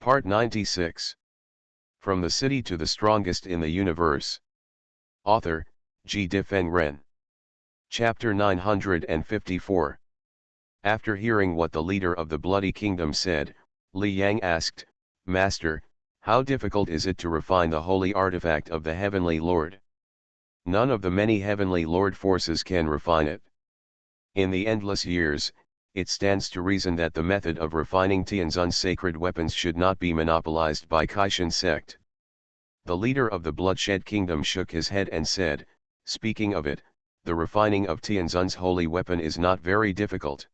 Part 96. From the City to the Strongest in the Universe. Author, G. Difeng Ren. Chapter 954. After hearing what the leader of the Bloody Kingdom said, Li Yang asked, Master, how difficult is it to refine the holy artifact of the Heavenly Lord? None of the many Heavenly Lord forces can refine it. In the endless years, it stands to reason that the method of refining Tianzun's sacred weapons should not be monopolized by Caishan sect. The leader of the Bloodshed Kingdom shook his head and said, speaking of it, the refining of Tianzun's holy weapon is not very difficult.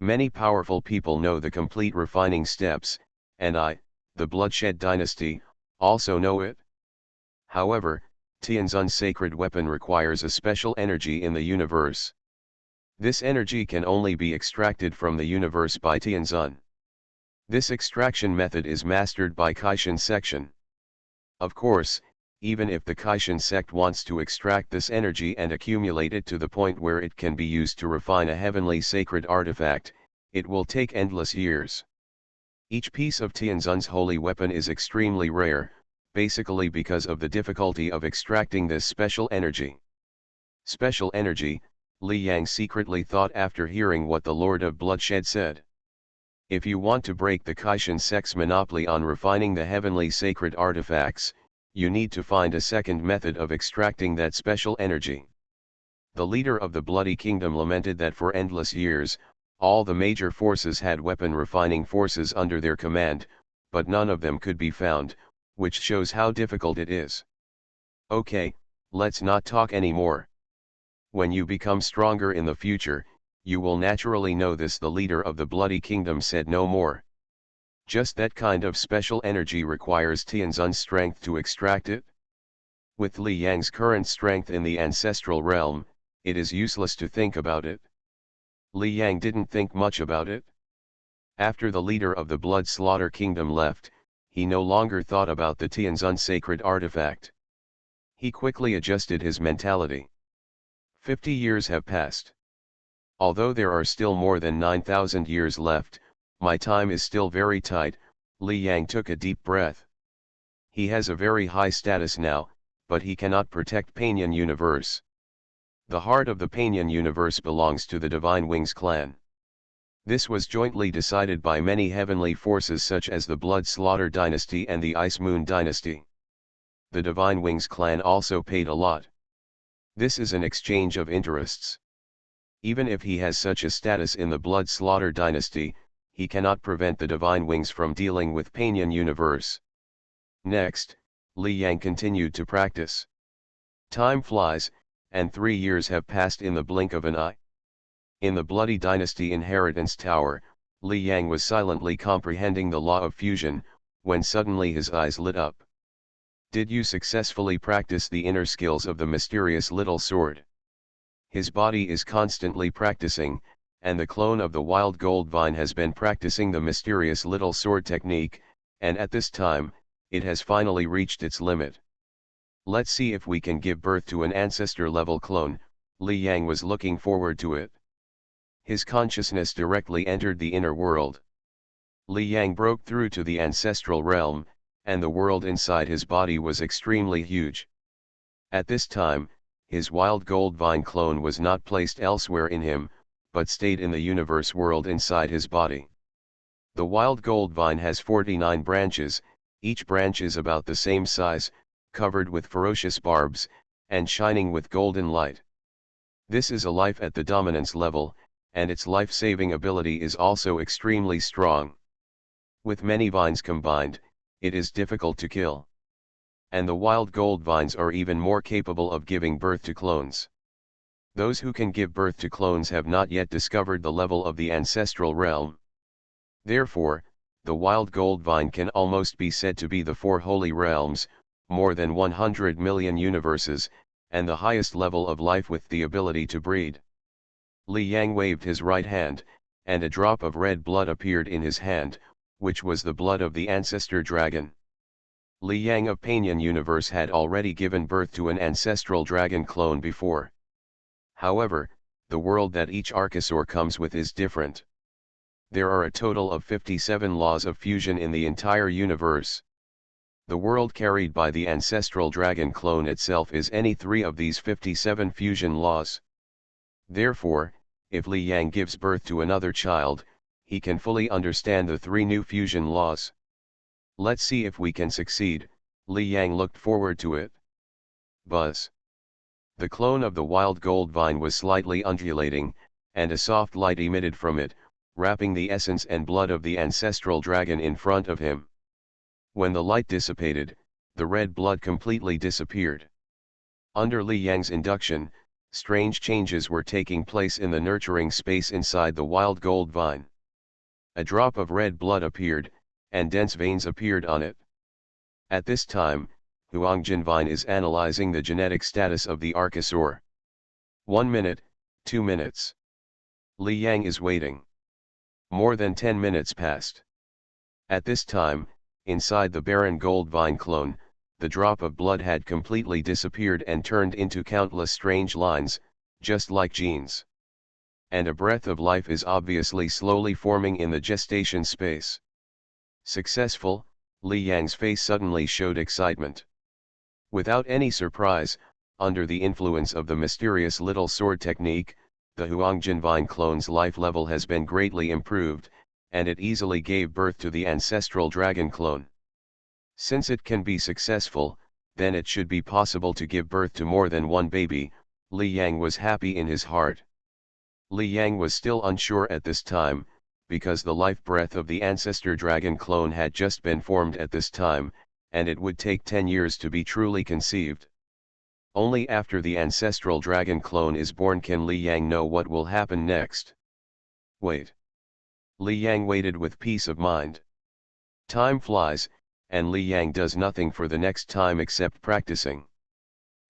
Many powerful people know the complete refining steps, and I, the Bloodshed Dynasty, also know it. However, Tianzun's sacred weapon requires a special energy in the universe. This energy can only be extracted from the universe by Tianzun. This extraction method is mastered by Caishan section. Of course, even if the Caishan sect wants to extract this energy and accumulate it to the point where it can be used to refine a heavenly sacred artifact, it will take endless years. Each piece of Tianzun's holy weapon is extremely rare, basically because of the difficulty of extracting this special energy. Special energy, Li Yang secretly thought after hearing what the Lord of Bloodshed said. If you want to break the Caishan sect's monopoly on refining the heavenly sacred artifacts, you need to find a second method of extracting that special energy. The leader of the Bloody Kingdom lamented that for endless years, all the major forces had weapon refining forces under their command, but none of them could be found, which shows how difficult it is. Okay, let's not talk anymore. When you become stronger in the future, you will naturally know this. The leader of the Bloody Kingdom said no more. Just that kind of special energy requires Tianzun's strength to extract it. With Li Yang's current strength in the ancestral realm, it is useless to think about it. Li Yang didn't think much about it. After the leader of the Blood Slaughter Kingdom left, he no longer thought about the Tianzun sacred artifact. He quickly adjusted his mentality. 50 years have passed. Although there are still more than 9,000 years left, my time is still very tight. Li Yang took a deep breath. He has a very high status now, but he cannot protect Panyan Universe. The heart of the Panyan Universe belongs to the Divine Wings clan. This was jointly decided by many heavenly forces such as the Blood Slaughter Dynasty and the Ice Moon Dynasty. The Divine Wings clan also paid a lot. This is an exchange of interests. Even if he has such a status in the Blood Slaughter Dynasty, he cannot prevent the Divine Wings from dealing with Panyan Universe. Next, Li Yang continued to practice. Time flies, and 3 years have passed in the blink of an eye. In the Bloody Dynasty Inheritance Tower, Li Yang was silently comprehending the law of fusion, when suddenly his eyes lit up. Did you successfully practice the inner skills of the mysterious little sword? His body is constantly practicing, and the clone of the wild gold vine has been practicing the mysterious little sword technique, and at this time, it has finally reached its limit. Let's see if we can give birth to an ancestor-level clone. Li Yang was looking forward to it. His consciousness directly entered the inner world. Li Yang broke through to the ancestral realm, and the world inside his body was extremely huge. At this time, his wild gold vine clone was not placed elsewhere in him, but stayed in the universe world inside his body. The wild gold vine has 49 branches, each branch is about the same size, covered with ferocious barbs, and shining with golden light. This is a life at the dominance level, and its life-saving ability is also extremely strong. With many vines combined, it is difficult to kill. And the wild gold vines are even more capable of giving birth to clones. Those who can give birth to clones have not yet discovered the level of the ancestral realm. Therefore, the wild gold vine can almost be said to be the 4 holy realms, more than 100 million universes, and the highest level of life with the ability to breed. Li Yang waved his right hand, and a drop of red blood appeared in his hand, which was the blood of the ancestor dragon. Li Yang of Panyan Universe had already given birth to an ancestral dragon clone before. However, the world that each Archosaur comes with is different. There are a total of 57 laws of fusion in the entire universe. The world carried by the ancestral dragon clone itself is any three of these 57 fusion laws. Therefore, if Li Yang gives birth to another child, he can fully understand the three new fusion laws. Let's see if we can succeed. Li Yang looked forward to it. Buzz. The clone of the wild gold vine was slightly undulating, and a soft light emitted from it, wrapping the essence and blood of the ancestral dragon in front of him. When the light dissipated, the red blood completely disappeared. Under Li Yang's induction, strange changes were taking place in the nurturing space inside the wild gold vine. A drop of red blood appeared, and dense veins appeared on it. At this time, Huangjin Vine is analyzing the genetic status of the archosaur. 1 minute, 2 minutes. Li Yang is waiting. More than 10 minutes passed. At this time, inside the barren gold vine clone, the drop of blood had completely disappeared and turned into countless strange lines, just like genes. And a breath of life is obviously slowly forming in the gestation space. Successful, Li Yang's face suddenly showed excitement. Without any surprise, under the influence of the mysterious little sword technique, the Huangjin Vine clone's life level has been greatly improved, and it easily gave birth to the ancestral dragon clone. Since it can be successful, then it should be possible to give birth to more than one baby. Li Yang was happy in his heart. Li Yang was still unsure at this time, because the life breath of the ancestor dragon clone had just been formed at this time, and it would take 10 years to be truly conceived. Only after the ancestral dragon clone is born can Li Yang know what will happen next. Wait. Li Yang waited with peace of mind. Time flies, and Li Yang does nothing for the next time except practicing.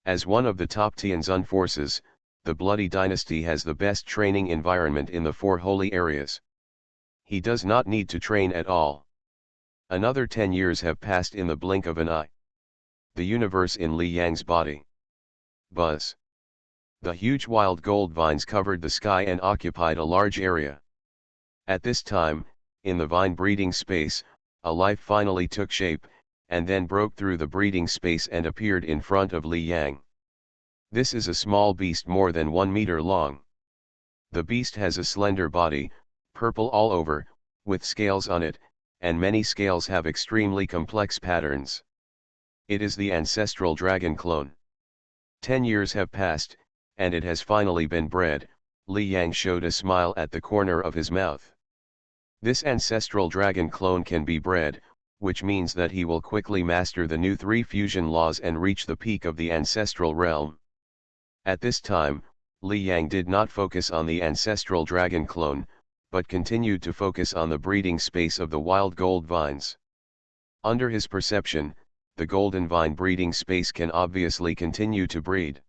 As one of the top Tianzun forces, the Bloody Dynasty has the best training environment in the 4 holy areas. He does not need to train at all. Another 10 years have passed in the blink of an eye. The universe in Li Yang's body. Buzz. The huge wild gold vines covered the sky and occupied a large area. At this time, in the vine breeding space, a life finally took shape, and then broke through the breeding space and appeared in front of Li Yang. This is a small beast more than 1 meter long. The beast has a slender body, purple all over, with scales on it, and many scales have extremely complex patterns. It is the ancestral dragon clone. 10 years have passed, and it has finally been bred. Li Yang showed a smile at the corner of his mouth. This ancestral dragon clone can be bred, which means that he will quickly master the new 3 fusion laws and reach the peak of the ancestral realm. At this time, Li Yang did not focus on the ancestral dragon clone, but continued to focus on the breeding space of the wild gold vines. Under his perception, the golden vine breeding space can obviously continue to breed.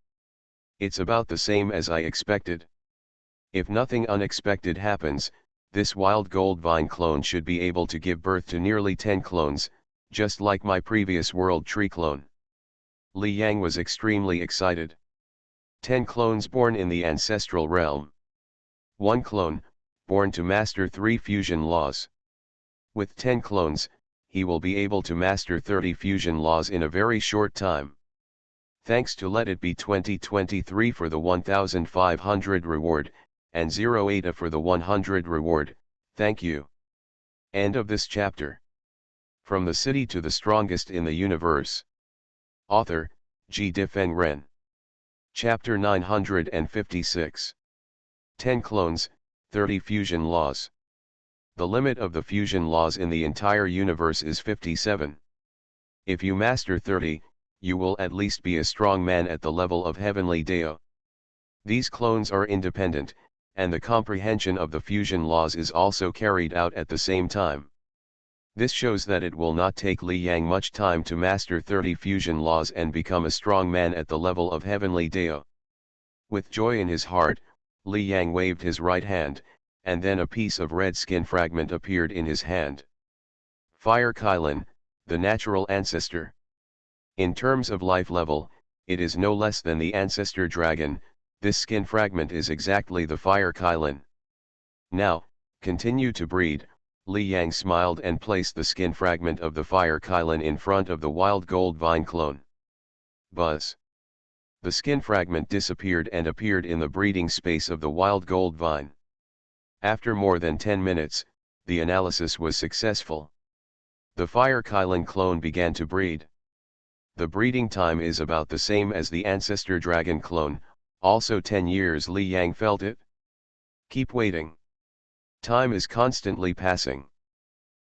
It's about the same as I expected. If nothing unexpected happens, this wild gold vine clone should be able to give birth to nearly 10 clones, just like my previous world tree clone. Li Yang was extremely excited. 10 clones born in the ancestral realm. 1 clone, born to master 3 fusion laws. With 10 clones, he will be able to master 30 fusion laws in a very short time. Thanks to Let It Be 2023 for the 1500 reward, and 08 for the 100 reward, thank you. End of this chapter. From the city to the strongest in the universe. Author, G. Difeng Ren. Chapter 956. 10 clones, 30 fusion laws. The limit of the fusion laws in the entire universe is 57. If you master 30, you will at least be a strong man at the level of heavenly Deo. These clones are independent, and the comprehension of the fusion laws is also carried out at the same time. This shows that it will not take Li Yang much time to master 30 fusion laws and become a strong man at the level of heavenly Deo. With joy in his heart, Li Yang waved his right hand, and then a piece of red skin fragment appeared in his hand. Fire Kylin, the natural ancestor. In terms of life level, it is no less than the ancestor dragon. This skin fragment is exactly the Fire Kylin. Now, Continue to breed. Li Yang smiled and placed the skin fragment of the fire Kylan in front of the wild gold vine clone. Buzz. The skin fragment disappeared and appeared in the breeding space of the wild gold vine. After more than 10 minutes, the analysis was successful. The fire Kylan clone began to breed. The breeding time is about the same as the ancestor dragon clone, also 10 years. Li Yang felt it. Keep waiting. Time is constantly passing.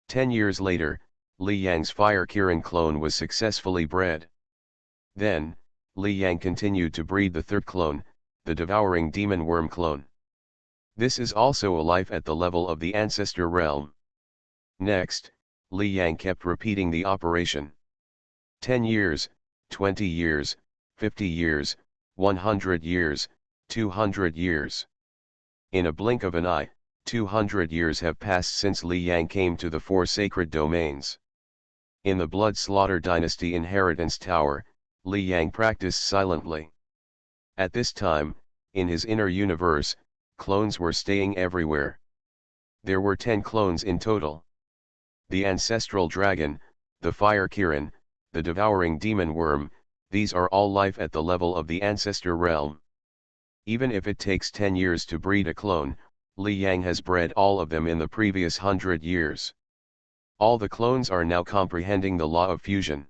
10 years later, Li Yang's fire Kirin clone was successfully bred. Then, Li Yang continued to breed the third clone, the devouring demon worm clone. This is also a life at the level of the ancestor realm. Next, Li Yang kept repeating the operation. 10 years, 20 years, 50 years, 100 years, 200 years. In a blink of an eye, 200 years have passed since Li Yang came to the 4 sacred domains. In the Blood Slaughter Dynasty Inheritance Tower, Li Yang practiced silently. At this time, in his inner universe, clones were staying everywhere. There were 10 clones in total. The ancestral dragon, the fire Kirin, the devouring demon worm, these are all life at the level of the ancestor realm. Even if it takes 10 years to breed a clone, Li Yang has bred all of them in the previous 100 years. All the clones are now comprehending the law of fusion.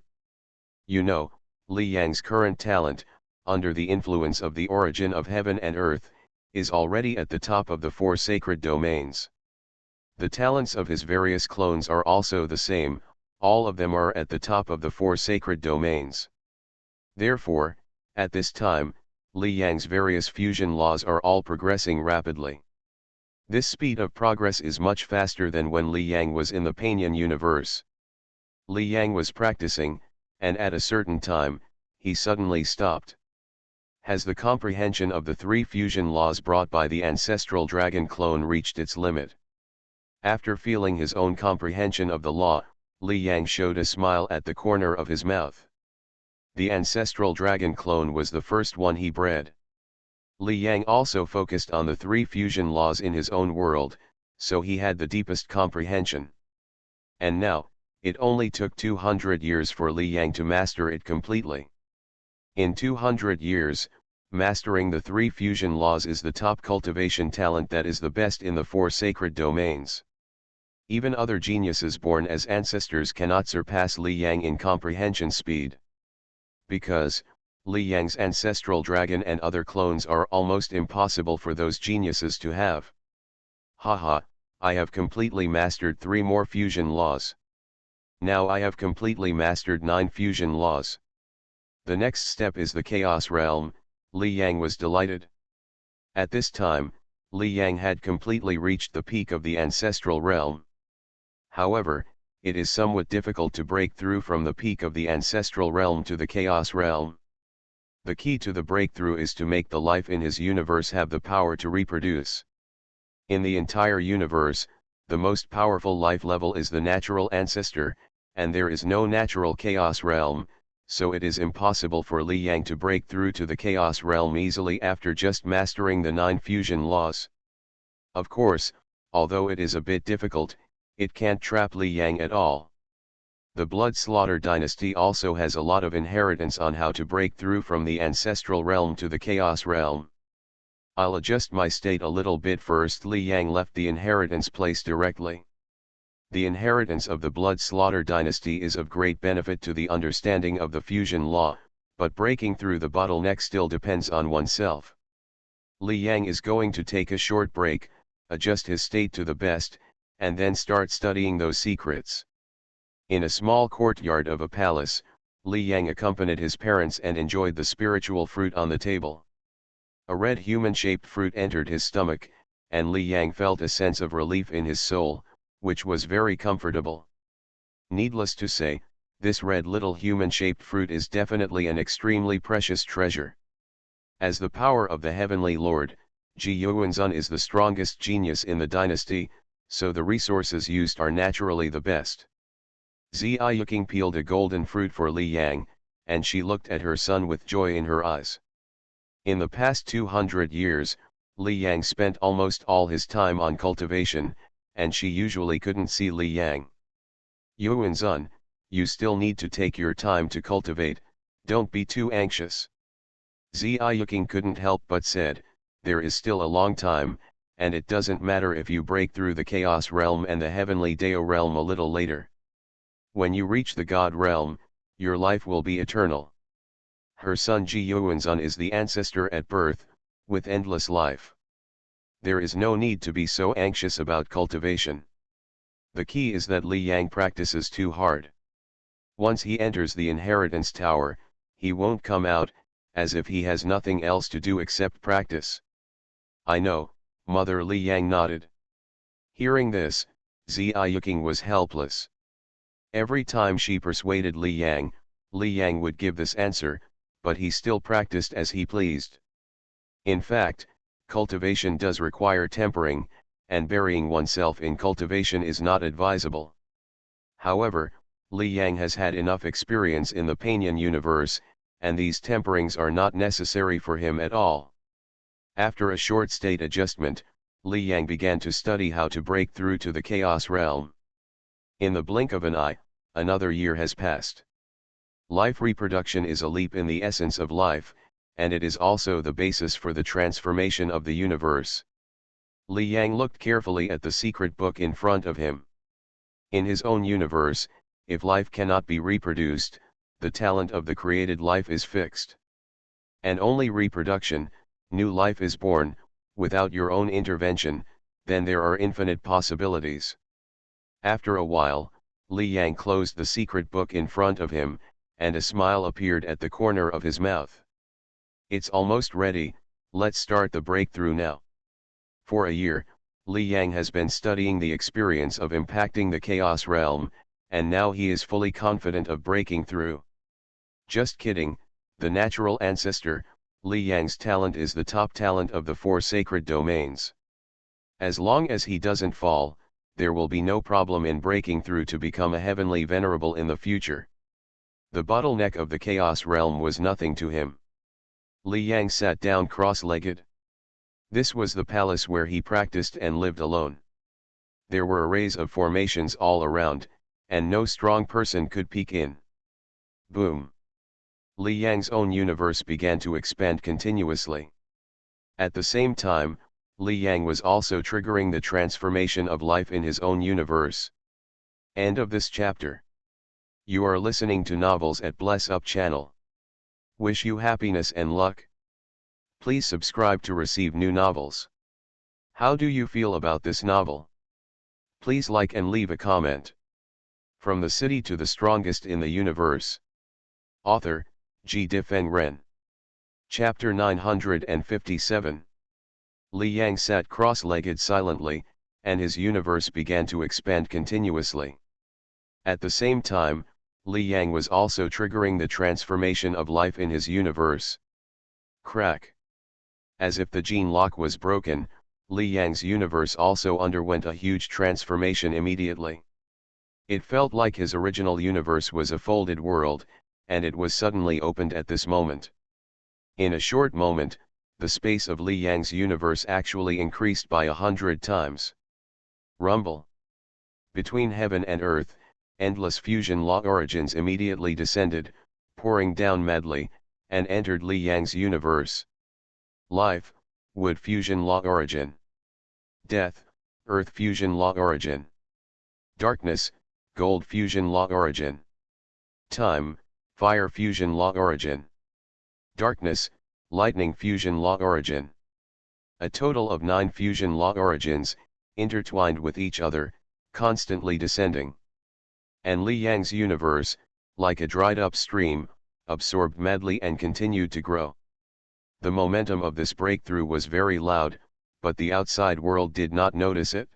You know, Li Yang's current talent, under the influence of the origin of heaven and earth, is already at the top of the 4 sacred domains. The talents of his various clones are also the same, all of them are at the top of the 4 sacred domains. Therefore, at this time, Li Yang's various fusion laws are all progressing rapidly. This speed of progress is much faster than when Li Yang was in the Panyan universe. Li Yang was practicing, and at a certain time, he suddenly stopped. Has the comprehension of the 3 fusion laws brought by the ancestral dragon clone reached its limit? After feeling his own comprehension of the law, Li Yang showed a smile at the corner of his mouth. The ancestral dragon clone was the first one he bred. Li Yang also focused on the 3 fusion laws in his own world, so he had the deepest comprehension. And now, it only took 200 years for Li Yang to master it completely. In 200 years, mastering the 3 fusion laws is the top cultivation talent that is the best in the 4 sacred domains. Even other geniuses born as ancestors cannot surpass Li Yang in comprehension speed. Because, Li Yang's ancestral dragon and other clones are almost impossible for those geniuses to have. Haha, I have completely mastered 3 more fusion laws. Now I have completely mastered 9 fusion laws. The next step is the Chaos Realm. Li Yang was delighted. At this time, Li Yang had completely reached the peak of the ancestral realm. However, it is somewhat difficult to break through from the peak of the ancestral realm to the Chaos Realm. The key to the breakthrough is to make the life in his universe have the power to reproduce. In the entire universe, the most powerful life level is the natural ancestor, and there is no natural Chaos Realm, so it is impossible for Li Yang to break through to the Chaos Realm easily after just mastering the 9 fusion laws. Of course, although it is a bit difficult, it can't trap Li Yang at all. The Blood Slaughter Dynasty also has a lot of inheritance on how to break through from the ancestral realm to the Chaos Realm. I'll adjust my state a little bit first. Li Yang left the inheritance place directly. The inheritance of the Blood Slaughter Dynasty is of great benefit to the understanding of the fusion law, but breaking through the bottleneck still depends on oneself. Li Yang is going to take a short break, adjust his state to the best, and then start studying those secrets. In a small courtyard of a palace, Li Yang accompanied his parents and enjoyed the spiritual fruit on the table. A red human-shaped fruit entered his stomach, and Li Yang felt a sense of relief in his soul, which was very comfortable. Needless to say, this red little human-shaped fruit is definitely an extremely precious treasure. As the power of the Heavenly Lord, Ji Yuanzun is the strongest genius in the dynasty, so the resources used are naturally the best. Zia Yuking peeled a golden fruit for Li Yang, and she looked at her son with joy in her eyes. In the past 200 years, Li Yang spent almost all his time on cultivation, and she usually couldn't see Li Yang. Yuan-zun, you still need to take your time to cultivate, don't be too anxious. Ziyuking couldn't help but said, there is still a long time, and it doesn't matter if you break through the Chaos Realm and the Heavenly Dao Realm a little later. When you reach the God Realm, your life will be eternal. Her son Ji Yuanzun is the ancestor at birth, with endless life. There is no need to be so anxious about cultivation. The key is that Li Yang practices too hard. Once he enters the inheritance tower, he won't come out, as if he has nothing else to do except practice. I know, Mother. Li Yang nodded. Hearing this, Ziyuking was helpless. Every time she persuaded Li Yang would give this answer, but he still practiced as he pleased. In fact, cultivation does require tempering, and burying oneself in cultivation is not advisable. However, Li Yang has had enough experience in the Panyan universe, and these temperings are not necessary for him at all. After a short state adjustment, Li Yang began to study how to break through to the Chaos Realm. In the blink of an eye, another year has passed. Life reproduction is a leap in the essence of life, and it is also the basis for the transformation of the universe. Li Yang looked carefully at the secret book in front of him. In his own universe, if life cannot be reproduced, the talent of the created life is fixed. And only reproduction, new life is born, without your own intervention, then there are infinite possibilities. After a while, Li Yang closed the secret book in front of him, and a smile appeared at the corner of his mouth. It's almost ready, let's start the breakthrough now. For a year, Li Yang has been studying the experience of impacting the Chaos Realm, and now he is fully confident of breaking through. Just kidding, the natural ancestor, Li Yang's talent is the top talent of the 4 sacred domains. As long as he doesn't fall, there will be no problem in breaking through to become a heavenly venerable in the future. The bottleneck of the Chaos Realm was nothing to him. Li Yang sat down cross-legged. This was the palace where he practiced and lived alone. There were arrays of formations all around, and no strong person could peek in. Boom! Li Yang's own universe began to expand continuously. At the same time, Li Yang was also triggering the transformation of life in his own universe. End of this chapter. You are listening to Novels at Bless Up channel. Wish you happiness and luck. Please subscribe to receive new novels. How do you feel about this novel? Please like and leave a comment. From the City to the Strongest in the Universe. Author, Ji Difeng Ren. Chapter 957. Li Yang sat cross-legged silently, and his universe began to expand continuously. At the same time, Li Yang was also triggering the transformation of life in his universe. Crack! As if the gene lock was broken, Li Yang's universe also underwent a huge transformation immediately. It felt like his original universe was a folded world, and it was suddenly opened at this moment. In a short moment, the space of Li Yang's universe actually increased by 100 times. Rumble! Between heaven and earth, endless fusion law origins immediately descended, pouring down madly, and entered Li Yang's universe. Life, wood fusion law origin. Death, earth fusion law origin. Darkness, gold fusion law origin. Time, fire fusion law origin. Darkness, lightning fusion law origin. A total of 9 fusion law origins, intertwined with each other, constantly descending. And Li Yang's universe, like a dried up stream, absorbed madly and continued to grow. The momentum of this breakthrough was very loud, but the outside world did not notice it.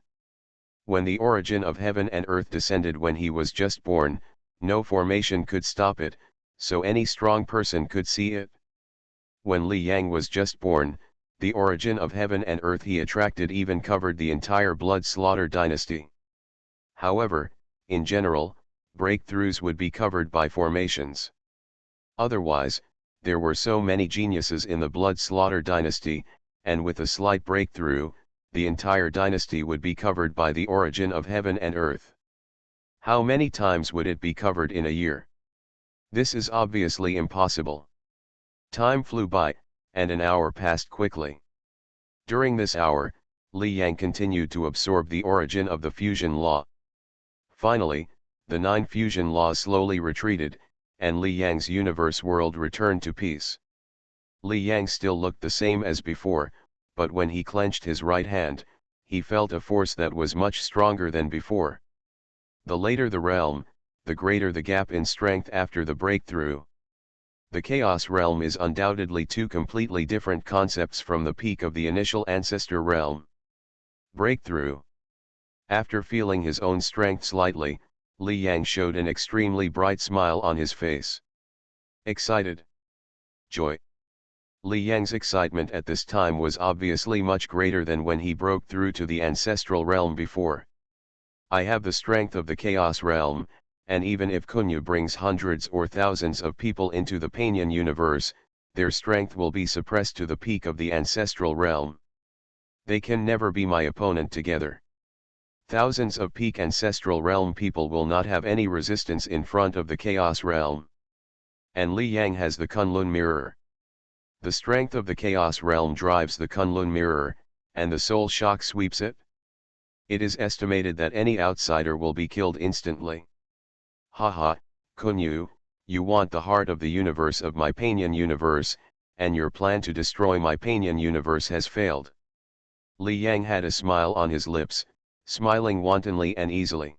When the origin of heaven and earth descended when he was just born, no formation could stop it, so any strong person could see it. When Li Yang was just born, the origin of heaven and earth he attracted even covered the entire blood slaughter dynasty. However, in general, breakthroughs would be covered by formations. Otherwise, there were so many geniuses in the blood slaughter dynasty, and with a slight breakthrough, the entire dynasty would be covered by the origin of heaven and earth. How many times would it be covered in a year? This is obviously impossible. Time flew by, and an hour passed quickly. During this hour, Li Yang continued to absorb the origin of the fusion law. Finally, the 9 fusion laws slowly retreated, and Li Yang's universe world returned to peace. Li Yang still looked the same as before, but when he clenched his right hand, he felt a force that was much stronger than before. The later the realm, the greater the gap in strength after the breakthrough. The Chaos realm is undoubtedly 2 completely different concepts from the peak of the initial ancestor realm. Breakthrough. After feeling his own strength slightly, Li Yang showed an extremely bright smile on his face. Excited. Joy. Li Yang's excitement at this time was obviously much greater than when he broke through to the ancestral realm before. I have the strength of the Chaos realm, and even if Kunyu brings hundreds or thousands of people into the Panian universe, their strength will be suppressed to the peak of the ancestral realm. They can never be my opponent together. Thousands of peak ancestral realm people will not have any resistance in front of the Chaos realm. And Li Yang has the Kunlun mirror. The strength of the Chaos realm drives the Kunlun mirror, and the soul shock sweeps it. It is estimated that any outsider will be killed instantly. Haha, Kunyu, you want the heart of the universe of my Panian universe, and your plan to destroy my Panian universe has failed. Li Yang had a smile on his lips, smiling wantonly and easily.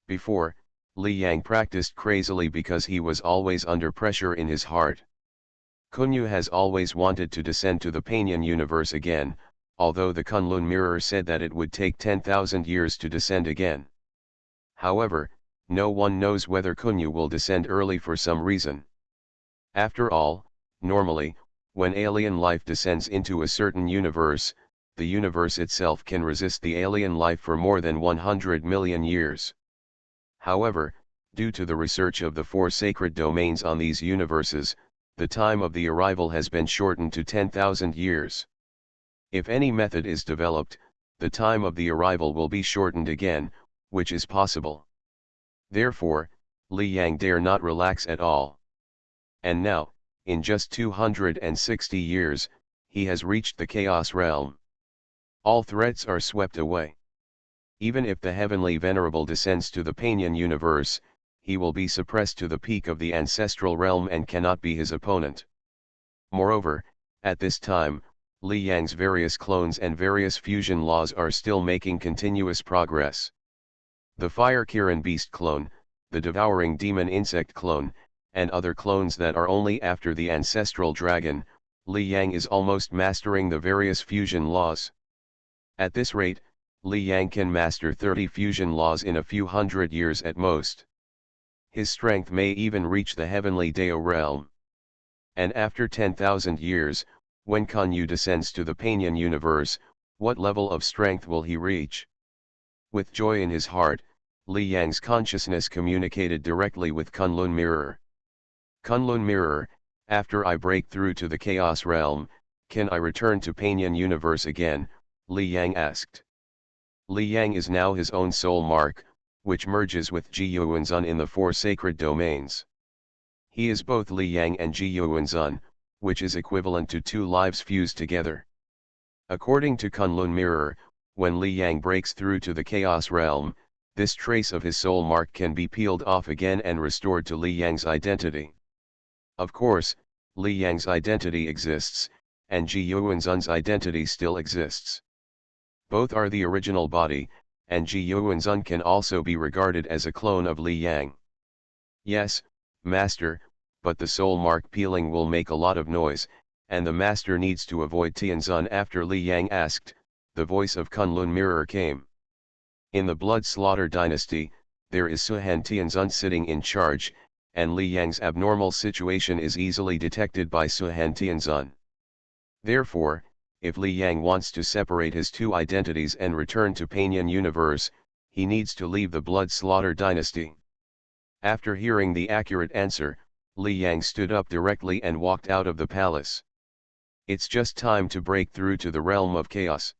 Before, Li Yang practiced crazily because he was always under pressure in his heart. Kunyu has always wanted to descend to the Panian universe again, although the Kunlun mirror said that it would take 10,000 years to descend again. However, no one knows whether Kunyu will descend early for some reason. After all, normally, when alien life descends into a certain universe, the universe itself can resist the alien life for more than 100 million years. However, due to the research of the 4 sacred domains on these universes, the time of the arrival has been shortened to 10,000 years. If any method is developed, the time of the arrival will be shortened again, which is possible. Therefore, Li Yang dare not relax at all. And now, in just 260 years, he has reached the Chaos realm. All threats are swept away. Even if the Heavenly Venerable descends to the Panian universe, he will be suppressed to the peak of the ancestral realm and cannot be his opponent. Moreover, at this time, Li Yang's various clones and various fusion laws are still making continuous progress. The Fire Kirin Beast clone, the Devouring Demon Insect clone, and other clones that are only after the ancestral dragon, Li Yang is almost mastering the various fusion laws. At this rate, Li Yang can master 30 fusion laws in a few hundred years at most. His strength may even reach the heavenly Dao realm. And after 10,000 years, when Kunyu descends to the Panian universe, what level of strength will he reach? With joy in his heart, Li Yang's consciousness communicated directly with Kunlun Mirror. Kunlun Mirror, after I break through to the Chaos realm, can I return to Panian universe again? Li Yang asked. Li Yang is now his own soul mark, which merges with Ji Yuanzun in the 4 sacred domains. He is both Li Yang and Ji Yuanzun, which is equivalent to 2 lives fused together. According to Kunlun Mirror, when Li Yang breaks through to the Chaos realm, this trace of his soul mark can be peeled off again and restored to Li Yang's identity. Of course, Li Yang's identity exists, and Ji Yuanzun's identity still exists. Both are the original body, and Ji Yuanzun can also be regarded as a clone of Li Yang. Yes, Master, but the soul mark peeling will make a lot of noise, and the Master needs to avoid Tianzun. After Li Yang asked, the voice of Kunlun Mirror came. In the Blood Slaughter dynasty, there is Suhan Tianzun sitting in charge, and Li Yang's abnormal situation is easily detected by Suhan Tianzun. Therefore, if Li Yang wants to separate his 2 identities and return to Panian universe, he needs to leave the Blood Slaughter dynasty. After hearing the accurate answer, Li Yang stood up directly and walked out of the palace. It's just time to break through to the realm of chaos.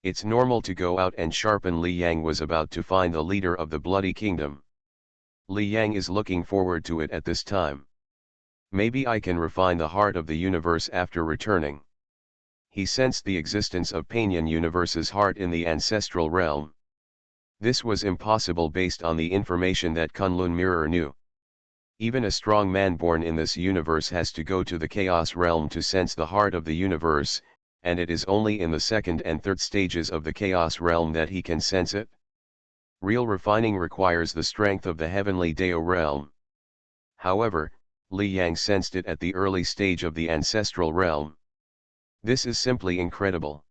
It's normal to go out and sharpen. Li Yang was about to find the leader of the Bloody Kingdom. Li Yang is looking forward to it at this time. Maybe I can refine the heart of the universe after returning. He sensed the existence of Panyan Universe's heart in the ancestral realm. This was impossible based on the information that Kunlun Mirror knew. Even a strong man born in this universe has to go to the chaos realm to sense the heart of the universe, and it is only in the second and third stages of the chaos realm that he can sense it. Real refining requires the strength of the heavenly Dao realm. However, Li Yang sensed it at the early stage of the ancestral realm. This is simply incredible.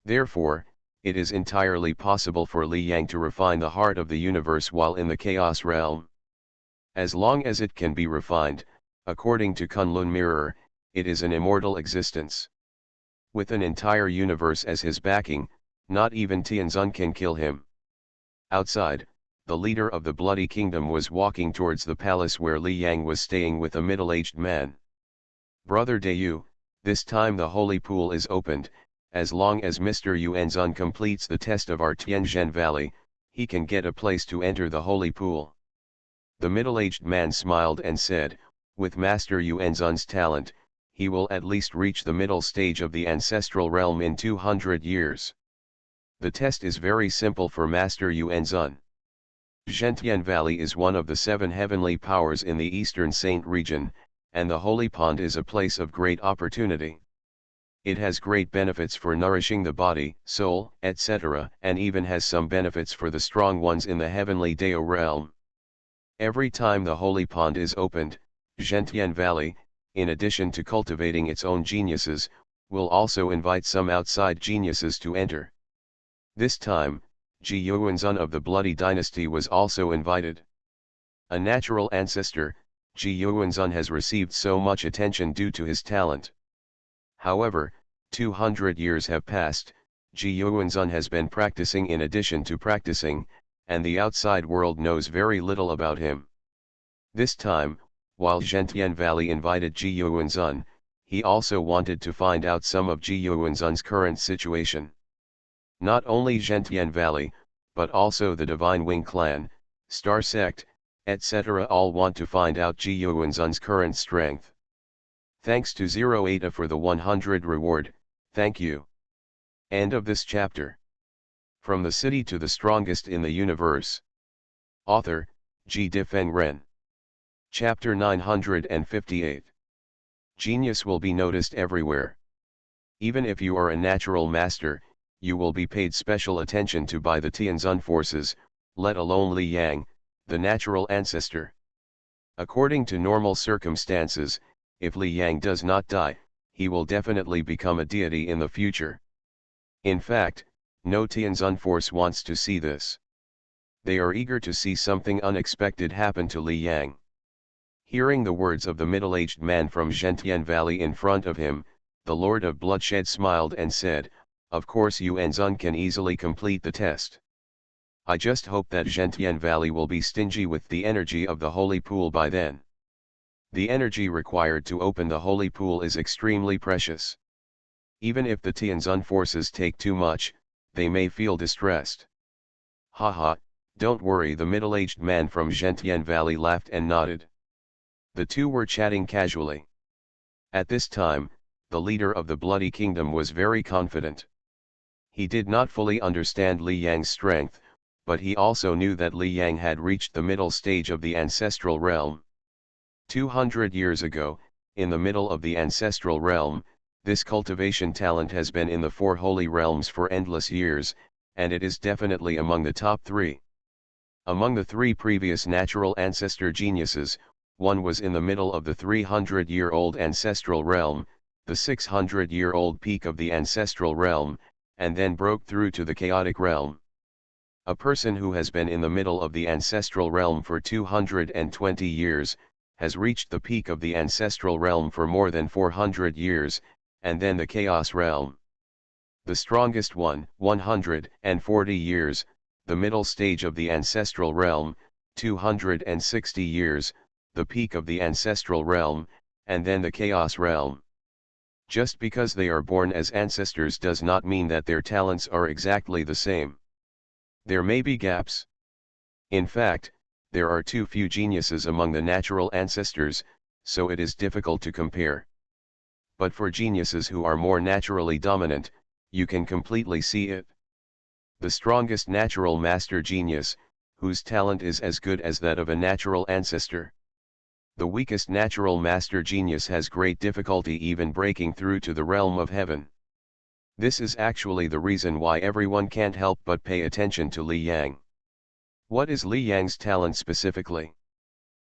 Therefore, it is entirely possible for Li Yang to refine the heart of the universe while in the chaos realm. As long as it can be refined, according to Kunlun Mirror, it is an immortal existence. With an entire universe as his backing, not even Tianzun can kill him. Outside, the leader of the Bloody Kingdom was walking towards the palace where Li Yang was staying with a middle-aged man. Brother Dayu, this time the holy pool is opened. As long as Mr. Yuanzun completes the test of our Tianzhen Valley, he can get a place to enter the holy pool. The middle-aged man smiled and said, with Master Yuanzun's talent, he will at least reach the middle stage of the ancestral realm in 200 years. The test is very simple for Master Yuanzun. Zhentian Valley is one of the 7 heavenly powers in the Eastern Saint region, and the Holy Pond is a place of great opportunity. It has great benefits for nourishing the body, soul, etc., and even has some benefits for the strong ones in the heavenly Dao realm. Every time the Holy Pond is opened, Zhentian Valley, in addition to cultivating its own geniuses, will also invite some outside geniuses to enter. This time, Ji Yuanzun of the Bloody Dynasty was also invited. A natural ancestor, Ji Yuanzun has received so much attention due to his talent. However, 200 years have passed, Ji Yuanzun has been practicing in addition to practicing, and the outside world knows very little about him. This time, while Zhentian Valley invited Ji Yuanzun, he also wanted to find out some of Ji Yuanzun's current situation. Not only Zhentian Valley, but also the Divine Wing Clan, Star Sect, etc. all want to find out Ji Yuanzun's current strength. Thanks to 08 for the 100 reward, thank you. End of this chapter. From the city to the strongest in the universe. Author, Ji Difeng Ren. Chapter 958. Genius will be noticed everywhere. Even if you are a natural master, you will be paid special attention to by the Tianzun forces, let alone Li Yang, the natural ancestor. According to normal circumstances, if Li Yang does not die, he will definitely become a deity in the future. In fact, no Tianzun force wants to see this. They are eager to see something unexpected happen to Li Yang. Hearing the words of the middle-aged man from Zhentian Valley in front of him, the Lord of Bloodshed smiled and said, "Of course Yuanzun can easily complete the test. I just hope that Zhentian Valley will be stingy with the energy of the holy pool by then. The energy required to open the holy pool is extremely precious. Even if the Tianzun forces take too much, they may feel distressed." Haha, don't worry, the middle-aged man from Zhentian Valley laughed and nodded. The two were chatting casually. At this time, the leader of the Bloody Kingdom was very confident. He did not fully understand Li Yang's strength, but he also knew that Li Yang had reached the middle stage of the ancestral realm. 200 years ago, in the middle of the ancestral realm, this cultivation talent has been in the 4 holy realms for endless years, and it is definitely among the top 3. Among the 3 previous natural ancestor geniuses, one was in the middle of the 300-year-old ancestral realm, the 600-year-old peak of the ancestral realm, and then broke through to the chaotic realm. A person who has been in the middle of the ancestral realm for 220 years, has reached the peak of the ancestral realm for more than 400 years, and then the chaos realm. The strongest one, 140 years, the middle stage of the ancestral realm, 260 years, the peak of the ancestral realm, and then the chaos realm. Just because they are born as ancestors does not mean that their talents are exactly the same. There may be gaps. In fact, there are too few geniuses among the natural ancestors, so it is difficult to compare. But for geniuses who are more naturally dominant, you can completely see it. The strongest natural master genius, whose talent is as good as that of a natural ancestor. The weakest natural master genius has great difficulty even breaking through to the realm of heaven. This is actually the reason why everyone can't help but pay attention to Li Yang. What is Li Yang's talent specifically?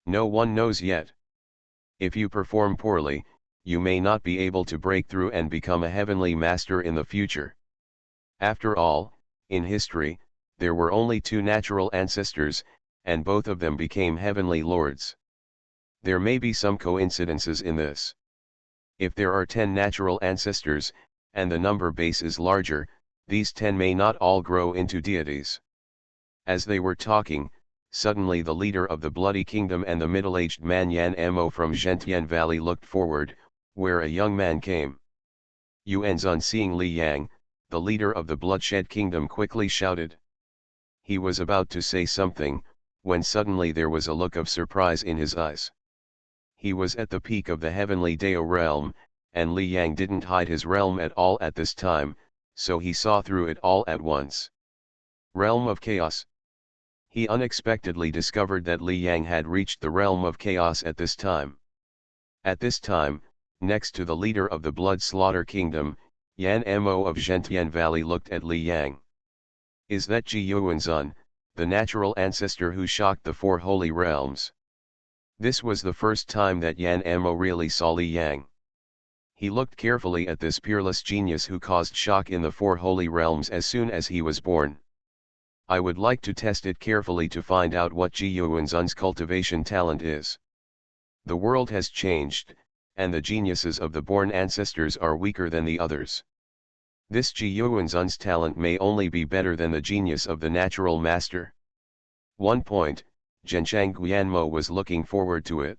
No one knows yet. If you perform poorly, you may not be able to break through and become a heavenly master in the future. After all, in history, there were only two natural ancestors, and both of them became heavenly lords. There may be some coincidences in this. If there are 10 natural ancestors, and the number base is larger, these 10 may not all grow into deities. As they were talking, suddenly the leader of the Bloody Kingdom and the middle-aged man Yan Mo from Zhentian Valley looked forward, where a young man came. Yuanzun, seeing Li Yang, the leader of the Bloodshed Kingdom, quickly shouted. He was about to say something, when suddenly there was a look of surprise in his eyes. He was at the peak of the heavenly Dao realm, and Li Yang didn't hide his realm at all at this time, so he saw through it all at once. Realm of Chaos. He unexpectedly discovered that Li Yang had reached the realm of chaos at this time. At this time, next to the leader of the Blood Slaughter Kingdom, Yan Mo of Zhentian Valley looked at Li Yang. Is that Ji Yuanzun, the natural ancestor who shocked the 4 holy realms? This was the first time that Yan Mo really saw Li Yang. He looked carefully at this peerless genius who caused shock in the 4 holy realms as soon as he was born. I would like to test it carefully to find out what Ji Yuanzun's cultivation talent is. The world has changed, and the geniuses of the born ancestors are weaker than the others. This Ji Yuanzun's talent may only be better than the genius of the natural master. 1 point, Zhenchang Guanmo was looking forward to it.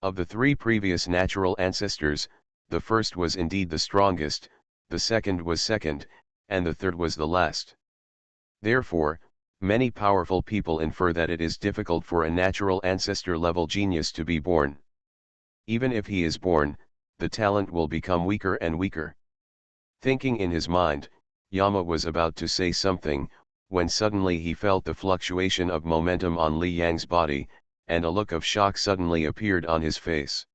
Of the 3 previous natural ancestors, the first was indeed the strongest, the second was second, and the third was the last. Therefore, many powerful people infer that it is difficult for a natural ancestor-level genius to be born. Even if he is born, the talent will become weaker and weaker. Thinking in his mind, Yama was about to say something, when suddenly he felt the fluctuation of momentum on Li Yang's body, and a look of shock suddenly appeared on his face.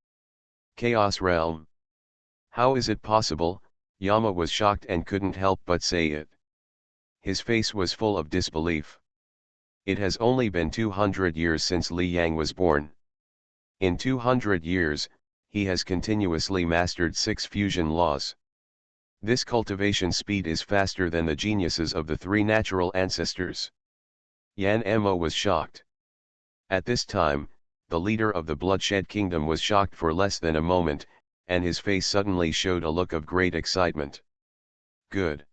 Chaos Realm. How is it possible? Yama was shocked and couldn't help but say it. His face was full of disbelief. It has only been 200 years since Li Yang was born. In 200 years, he has continuously mastered 6 fusion laws. This cultivation speed is faster than the geniuses of the 3 natural ancestors. Yan Mo was shocked. At this time, the leader of the Bloodshed Kingdom was shocked for less than a moment, and his face suddenly showed a look of great excitement. Good.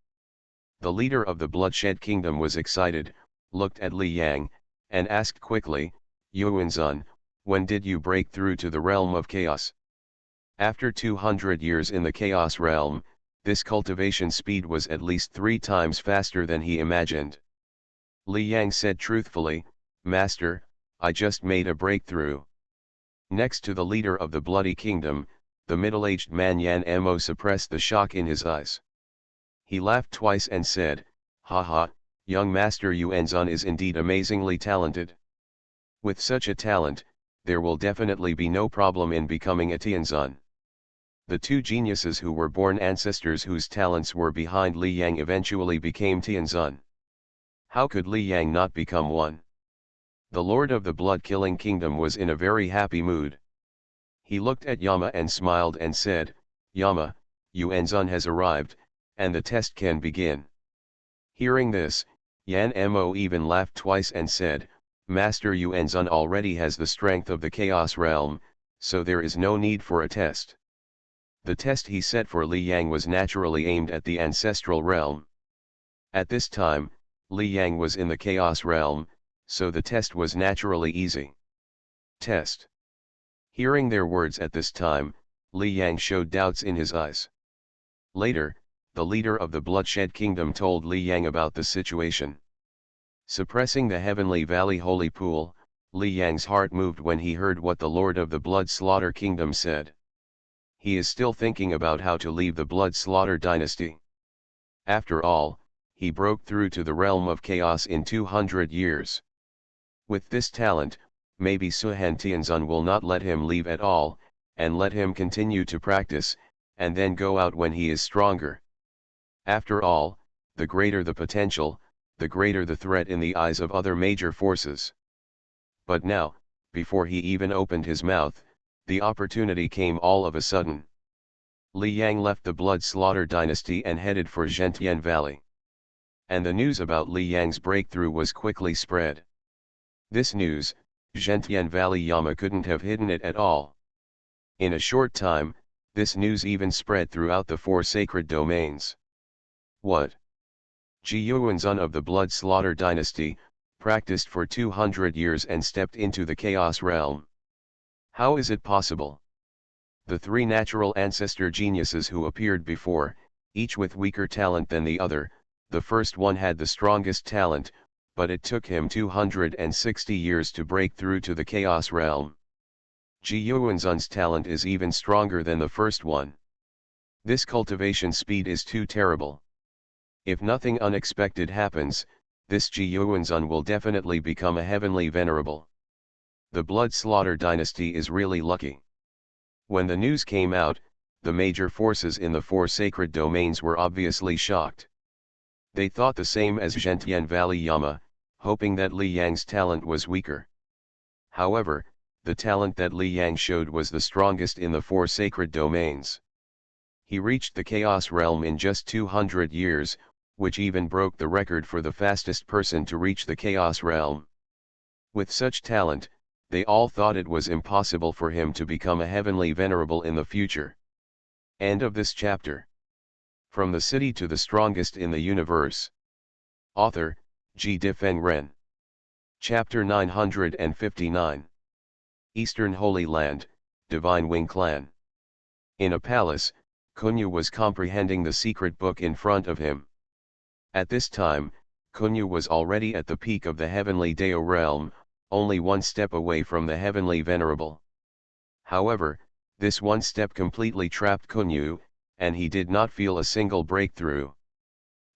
The leader of the Bloodshed Kingdom was excited, looked at Li Yang, and asked quickly, Yuanzun, when did you break through to the realm of chaos? After 200 years in the chaos realm, this cultivation speed was at least 3 times faster than he imagined. Li Yang said truthfully, Master, I just made a breakthrough. Next to the leader of the Bloody Kingdom, the middle-aged man Yan Mo suppressed the shock in his eyes. He laughed twice and said, Haha, young Master Yuanzun is indeed amazingly talented. With such a talent, there will definitely be no problem in becoming a Tianzun. The 2 geniuses who were born ancestors whose talents were behind Li Yang eventually became Tianzun. How could Li Yang not become one? The Lord of the Blood-Killing Kingdom was in a very happy mood. He looked at Yama and smiled and said, Yama, Yuanzun has arrived, and the test can begin. Hearing this, Yan Mo even laughed twice and said, Master Yuanzun already has the strength of the Chaos Realm, so there is no need for a test. The test he set for Li Yang was naturally aimed at the ancestral realm. At this time, Li Yang was in the Chaos Realm, so the test was naturally easy. Test. Hearing their words at this time, Li Yang showed doubts in his eyes. Later, the leader of the Bloodshed Kingdom told Li Yang about the situation. Suppressing the Heavenly Valley Holy Pool, Li Yang's heart moved when he heard what the Lord of the Blood Slaughter Kingdom said. He is still thinking about how to leave the Blood Slaughter dynasty. After all, he broke through to the realm of chaos in 200 years. With this talent, maybe Suhan Tianzun will not let him leave at all, and let him continue to practice, and then go out when he is stronger. After all, the greater the potential, the greater the threat in the eyes of other major forces. But now, before he even opened his mouth, the opportunity came all of a sudden. Li Yang left the Blood Slaughter dynasty and headed for Zhentian Valley. And the news about Li Yang's breakthrough was quickly spread. This news, Zhentian Valley Yama couldn't have hidden it at all. In a short time, this news even spread throughout the 4 sacred domains. What? Ji Yuanzun of the Blood Slaughter dynasty, practiced for 200 years and stepped into the Chaos realm. How is it possible? The 3 natural ancestor geniuses who appeared before, each with weaker talent than the other, the first one had the strongest talent, but it took him 260 years to break through to the Chaos realm. Ji Yuanzun's talent is even stronger than the first one. This cultivation speed is too terrible. If nothing unexpected happens, this Ji Yuanzun will definitely become a heavenly venerable. The Blood Slaughter dynasty is really lucky. When the news came out, the major forces in the 4 sacred domains were obviously shocked. They thought the same as Zhentian Valley Yama, hoping that Li Yang's talent was weaker. However, the talent that Li Yang showed was the strongest in the 4 sacred domains. He reached the Chaos realm in just 200 years, which even broke the record for the fastest person to reach the Chaos realm. With such talent, they all thought it was impossible for him to become a heavenly venerable in the future. End of this chapter. From the City to the Strongest in the Universe. Author, G. Difeng Ren. Chapter 959. Eastern Holy Land, Divine Wing Clan. In a palace, Kunyu was comprehending the secret book in front of him. At this time, Kunyu was already at the peak of the heavenly Dao realm, only one step away from the heavenly venerable. However, this one step completely trapped Kunyu, and he did not feel a single breakthrough.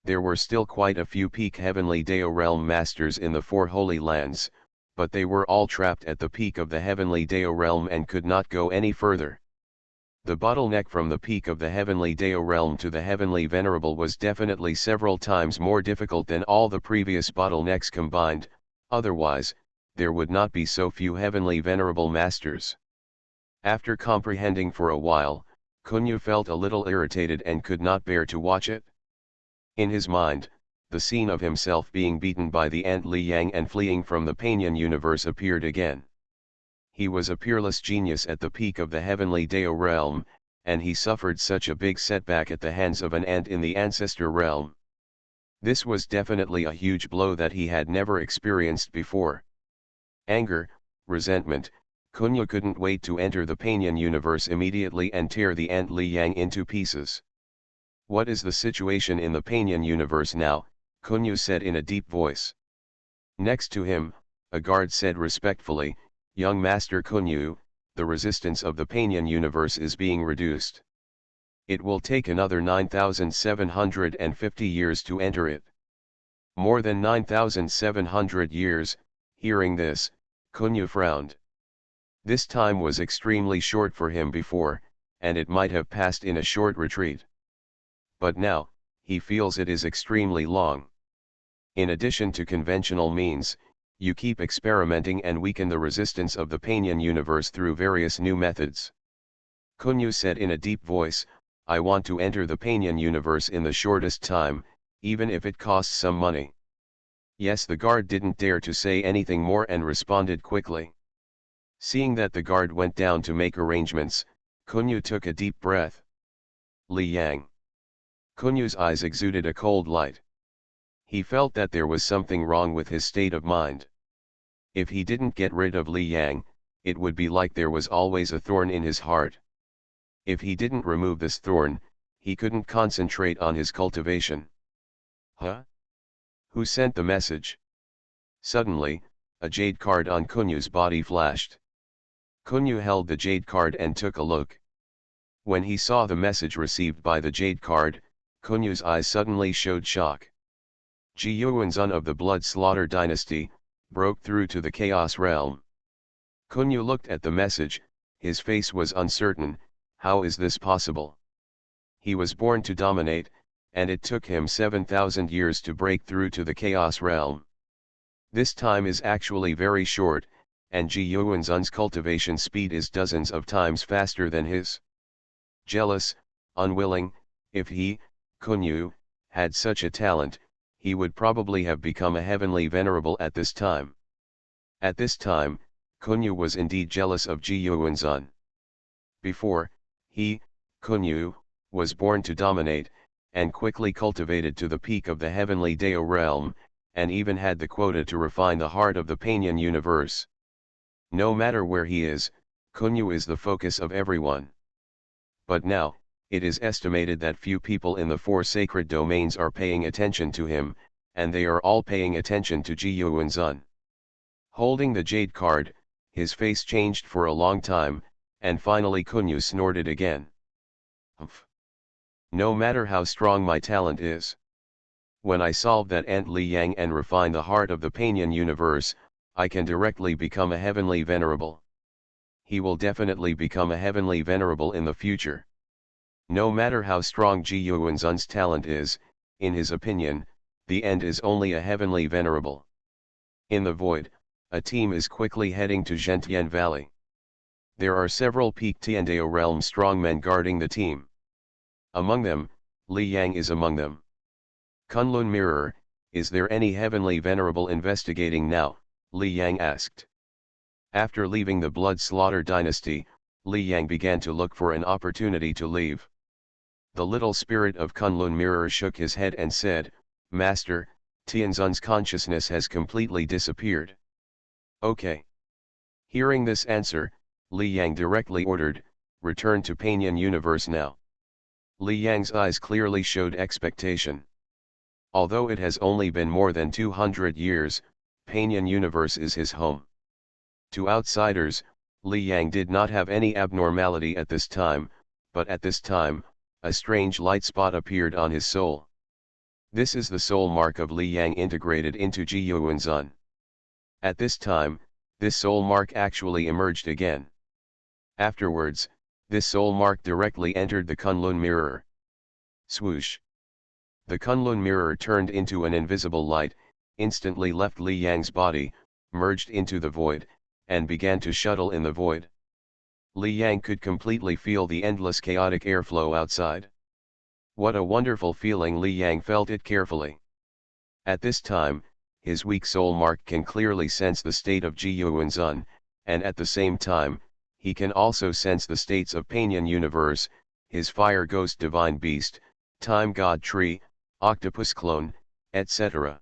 There were still quite a few peak heavenly Dao realm masters in the 4 holy lands, but they were all trapped at the peak of the heavenly Dao realm and could not go any further. The bottleneck from the peak of the heavenly Dao realm to the heavenly venerable was definitely several times more difficult than all the previous bottlenecks combined, otherwise, there would not be so few heavenly venerable masters. After comprehending for a while, Kunyu felt a little irritated and could not bear to watch it. In his mind, the scene of himself being beaten by the ant Li Yang and fleeing from the Panyan universe appeared again. He was a peerless genius at the peak of the heavenly Dao realm, and he suffered such a big setback at the hands of an ant in the ancestor realm. This was definitely a huge blow that he had never experienced before. Anger, resentment, Kunyu couldn't wait to enter the Panyan universe immediately and tear the ant Li Yang into pieces. What is the situation in the Panyan universe now? Kunyu said in a deep voice. Next to him, a guard said respectfully, Young Master Kunyu, the resistance of the Panyan universe is being reduced. It will take another 9,750 years to enter it. More than 9,700 years. Hearing this, Kunyu frowned. This time was extremely short for him before, and it might have passed in a short retreat. But now, he feels it is extremely long. In addition to conventional means, you keep experimenting and weaken the resistance of the Panyan universe through various new methods. Kunyu said in a deep voice, I want to enter the Panyan universe in the shortest time, even if it costs some money. Yes, the guard didn't dare to say anything more and responded quickly. Seeing that the guard went down to make arrangements, Kunyu took a deep breath. Li Yang. Kunyu's eyes exuded a cold light. He felt that there was something wrong with his state of mind. If he didn't get rid of Li Yang, it would be like there was always a thorn in his heart. If he didn't remove this thorn, he couldn't concentrate on his cultivation. Huh? Who sent the message? Suddenly, a jade card on Kunyu's body flashed. Kunyu held the jade card and took a look. When he saw the message received by the jade card, Kunyu's eyes suddenly showed shock. Ji Yuanzun of the Blood Slaughter dynasty broke through to the Chaos realm. Kunyu looked at the message, his face was uncertain. How is this possible? He was born to dominate, and it took him 7,000 years to break through to the Chaos realm. This time is actually very short, and Ji Yuanzun's cultivation speed is dozens of times faster than his. Jealous, unwilling, if he, Kunyu, had such a talent, he would probably have become a heavenly venerable at this time. At this time, Kunyu was indeed jealous of Ji Yuanzun. Before, he, Kunyu, was born to dominate, and quickly cultivated to the peak of the heavenly Dao realm, and even had the quota to refine the heart of the Panian universe. No matter where he is, Kunyu is the focus of everyone. But now, it is estimated that few people in the four sacred domains are paying attention to him, and they are all paying attention to Ji Yuanzun. Holding the jade card, his face changed for a long time, and finally Kunyu snorted again. Humph. No matter how strong my talent is. When I solve that Ant Li Yang and refine the heart of the Panian universe, I can directly become a heavenly venerable. He will definitely become a heavenly venerable in the future. No matter how strong Ji Yuanzun's talent is, in his opinion, the end is only a heavenly venerable. In the void, a team is quickly heading to Zhentian Valley. There are several peak Tiandao realm strongmen guarding the team. Among them, Li Yang is among them. Kunlun Mirror, is there any heavenly venerable investigating now? Li Yang asked. After leaving the Blood Slaughter dynasty, Li Yang began to look for an opportunity to leave. The little spirit of Kunlun Mirror shook his head and said, Master, Tianzun's consciousness has completely disappeared. Okay. Hearing this answer, Li Yang directly ordered, return to Panian universe now. Li Yang's eyes clearly showed expectation. Although it has only been more than 200 years, Panian universe is his home. To outsiders, Li Yang did not have any abnormality at this time, but at this time, a strange light spot appeared on his soul. This is the soul mark of Li Yang integrated into Ji Yuanzun. At this time, this soul mark actually emerged again. Afterwards, this soul mark directly entered the Kunlun mirror. Swoosh! The Kunlun mirror turned into an invisible light, instantly left Li Yang's body, merged into the void, and began to shuttle in the void. Li Yang could completely feel the endless chaotic airflow outside. What a wonderful feeling! Li Yang felt it carefully. At this time, his weak soul mark can clearly sense the state of Ji Yuanzun, and at the same time, he can also sense the states of Panian universe, his fire ghost divine beast, time god tree, octopus clone, etc.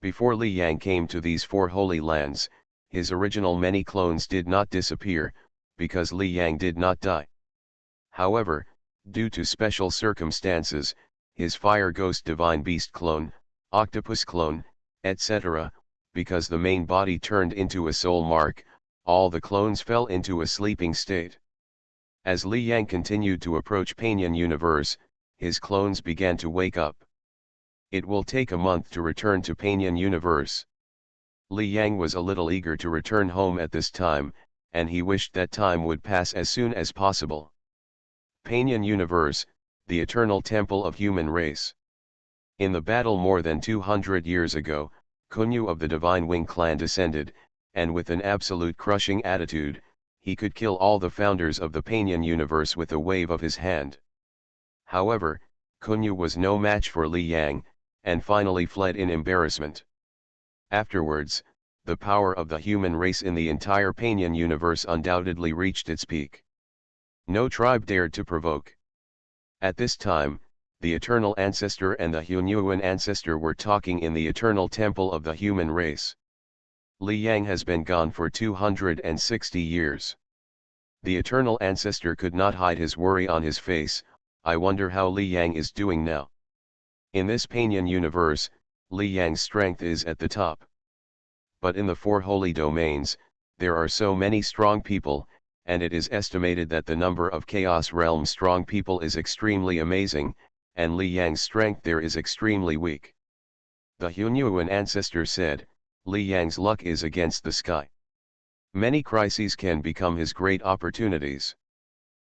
Before Li Yang came to these four holy lands, his original many clones did not disappear, because Li Yang did not die. However, due to special circumstances, his fire ghost divine beast clone, octopus clone, etc., because the main body turned into a soul mark, all the clones fell into a sleeping state. As Li Yang continued to approach Panian universe, his clones began to wake up. It will take a month to return to Panian universe. Li Yang was a little eager to return home at this time, and he wished that time would pass as soon as possible. Panian universe, the eternal temple of human race. In the battle more than 200 years ago, Kunyu of the Divine Wing clan descended, and with an absolute crushing attitude, he could kill all the founders of the Panian universe with a wave of his hand. However, Kunyu was no match for Li Yang, and finally fled in embarrassment. Afterwards, the power of the human race in the entire Panian universe undoubtedly reached its peak. No tribe dared to provoke. At this time, the Eternal Ancestor and the Hunyuan Ancestor were talking in the Eternal Temple of the human race. Li Yang has been gone for 260 years. The eternal ancestor could not hide his worry on his face. I wonder how Li Yang is doing now. In this Panian universe, Li Yang's strength is at the top. But in the four holy domains, there are so many strong people, and it is estimated that the number of Chaos Realm strong people is extremely amazing, and Li Yang's strength there is extremely weak. The Hunyuan ancestor said, Li Yang's luck is against the sky. Many crises can become his great opportunities.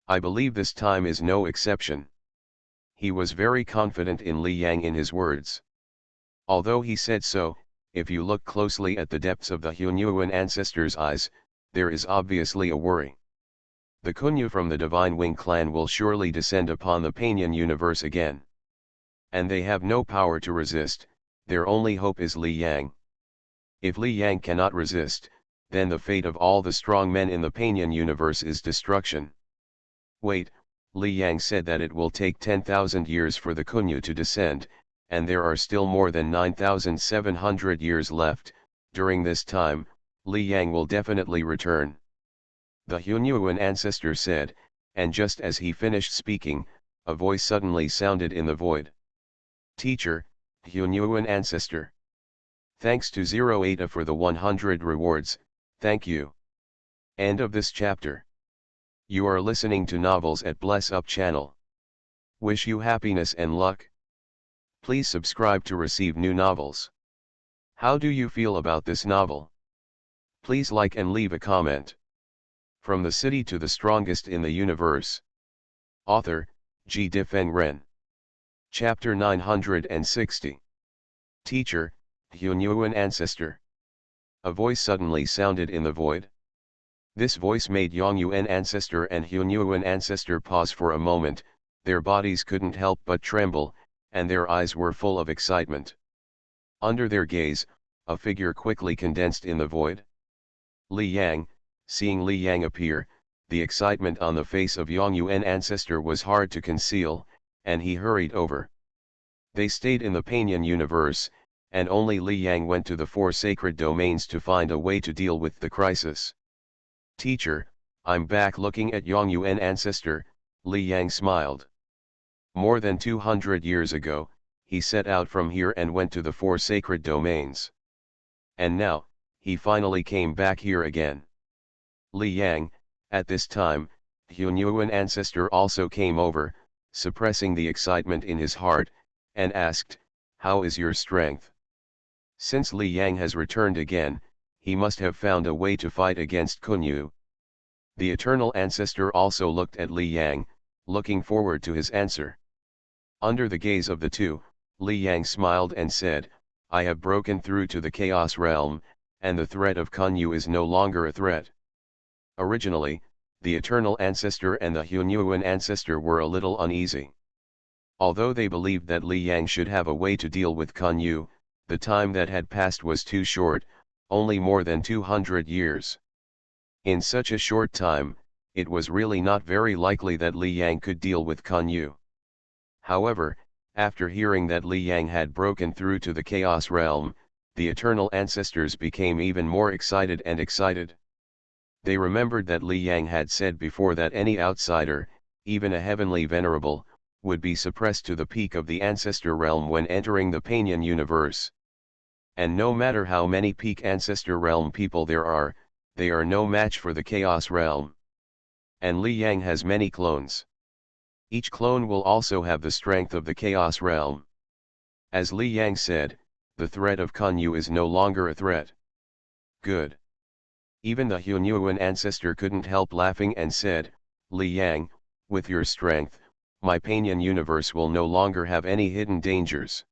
I believe this time is no exception. He was very confident in Li Yang in his words. Although he said so, if you look closely at the depths of the Hunyuan ancestor's eyes, there is obviously a worry. The Kunyu from the Divine Wing clan will surely descend upon the Panian universe again. And they have no power to resist, their only hope is Li Yang. If Li Yang cannot resist, then the fate of all the strong men in the Panian universe is destruction. Wait, Li Yang said that it will take 10,000 years for the Kunyu to descend, and there are still more than 9,700 years left. During this time, Li Yang will definitely return. The Hunyuan ancestor said, and just as he finished speaking, a voice suddenly sounded in the void. Teacher, Hunyuan ancestor. Thanks to 08 for the 100 rewards, thank you. End of this chapter. You are listening to Novels at Bless Up channel. Wish you happiness and luck. Please subscribe to receive new novels. How do you feel about this novel? Please like and leave a comment. From the City to the Strongest in the Universe. Author, G. Difeng Ren. Chapter 960. Teacher, Hunyuan ancestor. A voice suddenly sounded in the void. This voice made Yongyuan ancestor and Hunyuan ancestor pause for a moment. Their bodies couldn't help but tremble, and their eyes were full of excitement. Under their gaze, a figure quickly condensed in the void. Li Yang. Seeing Li Yang appear, the excitement on the face of Yongyuan ancestor was hard to conceal, and he hurried over. They stayed in the Panian universe, and only Li Yang went to the four sacred domains to find a way to deal with the crisis. Teacher, I'm back. Looking at Yongyuan ancestor, Li Yang smiled. More than 200 years ago, he set out from here and went to the four sacred domains. And now, he finally came back here again. Li Yang, at this time, Hunyuan ancestor also came over, suppressing the excitement in his heart, and asked, how is your strength? Since Li Yang has returned again, he must have found a way to fight against Kunyu. The eternal ancestor also looked at Li Yang, looking forward to his answer. Under the gaze of the two, Li Yang smiled and said, I have broken through to the Chaos Realm, and the threat of Kunyu is no longer a threat. Originally, the eternal ancestor and the Hunyuan ancestor were a little uneasy. Although they believed that Li Yang should have a way to deal with Kunyu, the time that had passed was too short, only more than 200 years. In such a short time, it was really not very likely that Li Yang could deal with Kunyu. However, after hearing that Li Yang had broken through to the Chaos Realm, the eternal ancestors became even more excited and excited. They remembered that Li Yang had said before that any outsider, even a heavenly venerable, would be suppressed to the peak of the ancestor realm when entering the Panian universe. And no matter how many peak ancestor realm people there are, they are no match for the Chaos Realm. And Li Yang has many clones. Each clone will also have the strength of the Chaos Realm. As Li Yang said, the threat of Kunyu is no longer a threat. Good. Even the Hunyuan ancestor couldn't help laughing and said, Li Yang, with your strength, my Panian universe will no longer have any hidden dangers.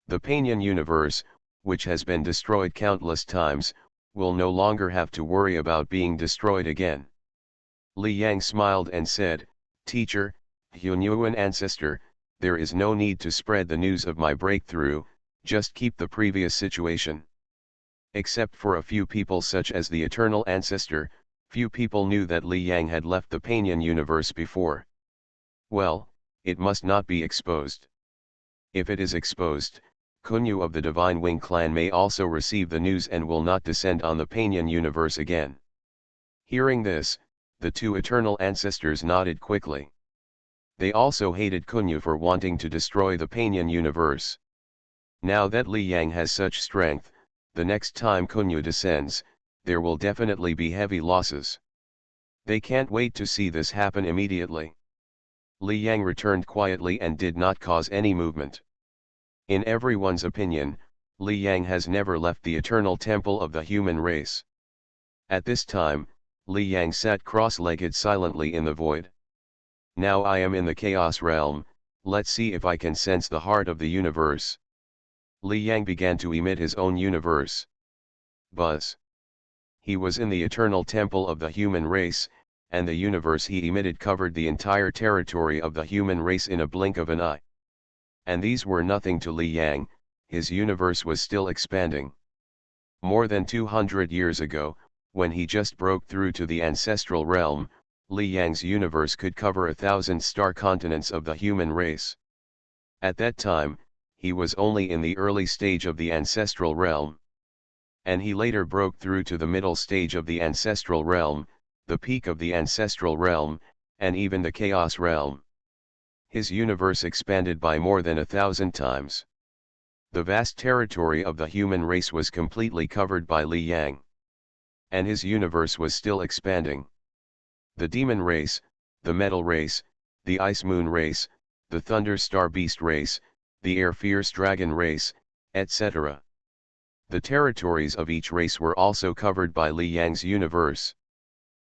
The Panian universe, which has been destroyed countless times, will no longer have to worry about being destroyed again. Li Yang smiled and said, Teacher, Hunyuan ancestor, there is no need to spread the news of my breakthrough, just keep the previous situation. Except for a few people such as the eternal ancestor, few people knew that Li Yang had left the Panian universe before. Well, it must not be exposed. If it is exposed, Kunyu of the Divine Wing clan may also receive the news and will not descend on the Panian universe again. Hearing this, The two eternal ancestors nodded quickly. They also hated Kunyu for wanting to destroy the Panyan universe. Now that Li Yang has such strength, the next time Kunyu descends, there will definitely be heavy losses. They can't wait to see this happen immediately. Li Yang returned quietly and did not cause any movement. In everyone's opinion, Li Yang has never left the eternal temple of the human race. At this time, Li Yang sat cross-legged silently in the void. Now I am in the chaos realm, let's see if I can sense the heart of the universe. Li Yang began to emit his own universe. Buzz. He was in the eternal temple of the human race, and the universe he emitted covered the entire territory of the human race in a blink of an eye. And these were nothing to Li Yang, his universe was still expanding. More than 200 years ago, when he just broke through to the ancestral realm, Li Yang's universe could cover 1,000 star continents of the human race. At that time, he was only in the early stage of the ancestral realm. And he later broke through to the middle stage of the ancestral realm, the peak of the ancestral realm, and even the chaos realm. His universe expanded by more than 1,000 times. The vast territory of the human race was completely covered by Li Yang. And his universe was still expanding. The demon race, the metal race, the ice moon race, the thunder star beast race, the air fierce dragon race, etc. The territories of each race were also covered by Li Yang's universe.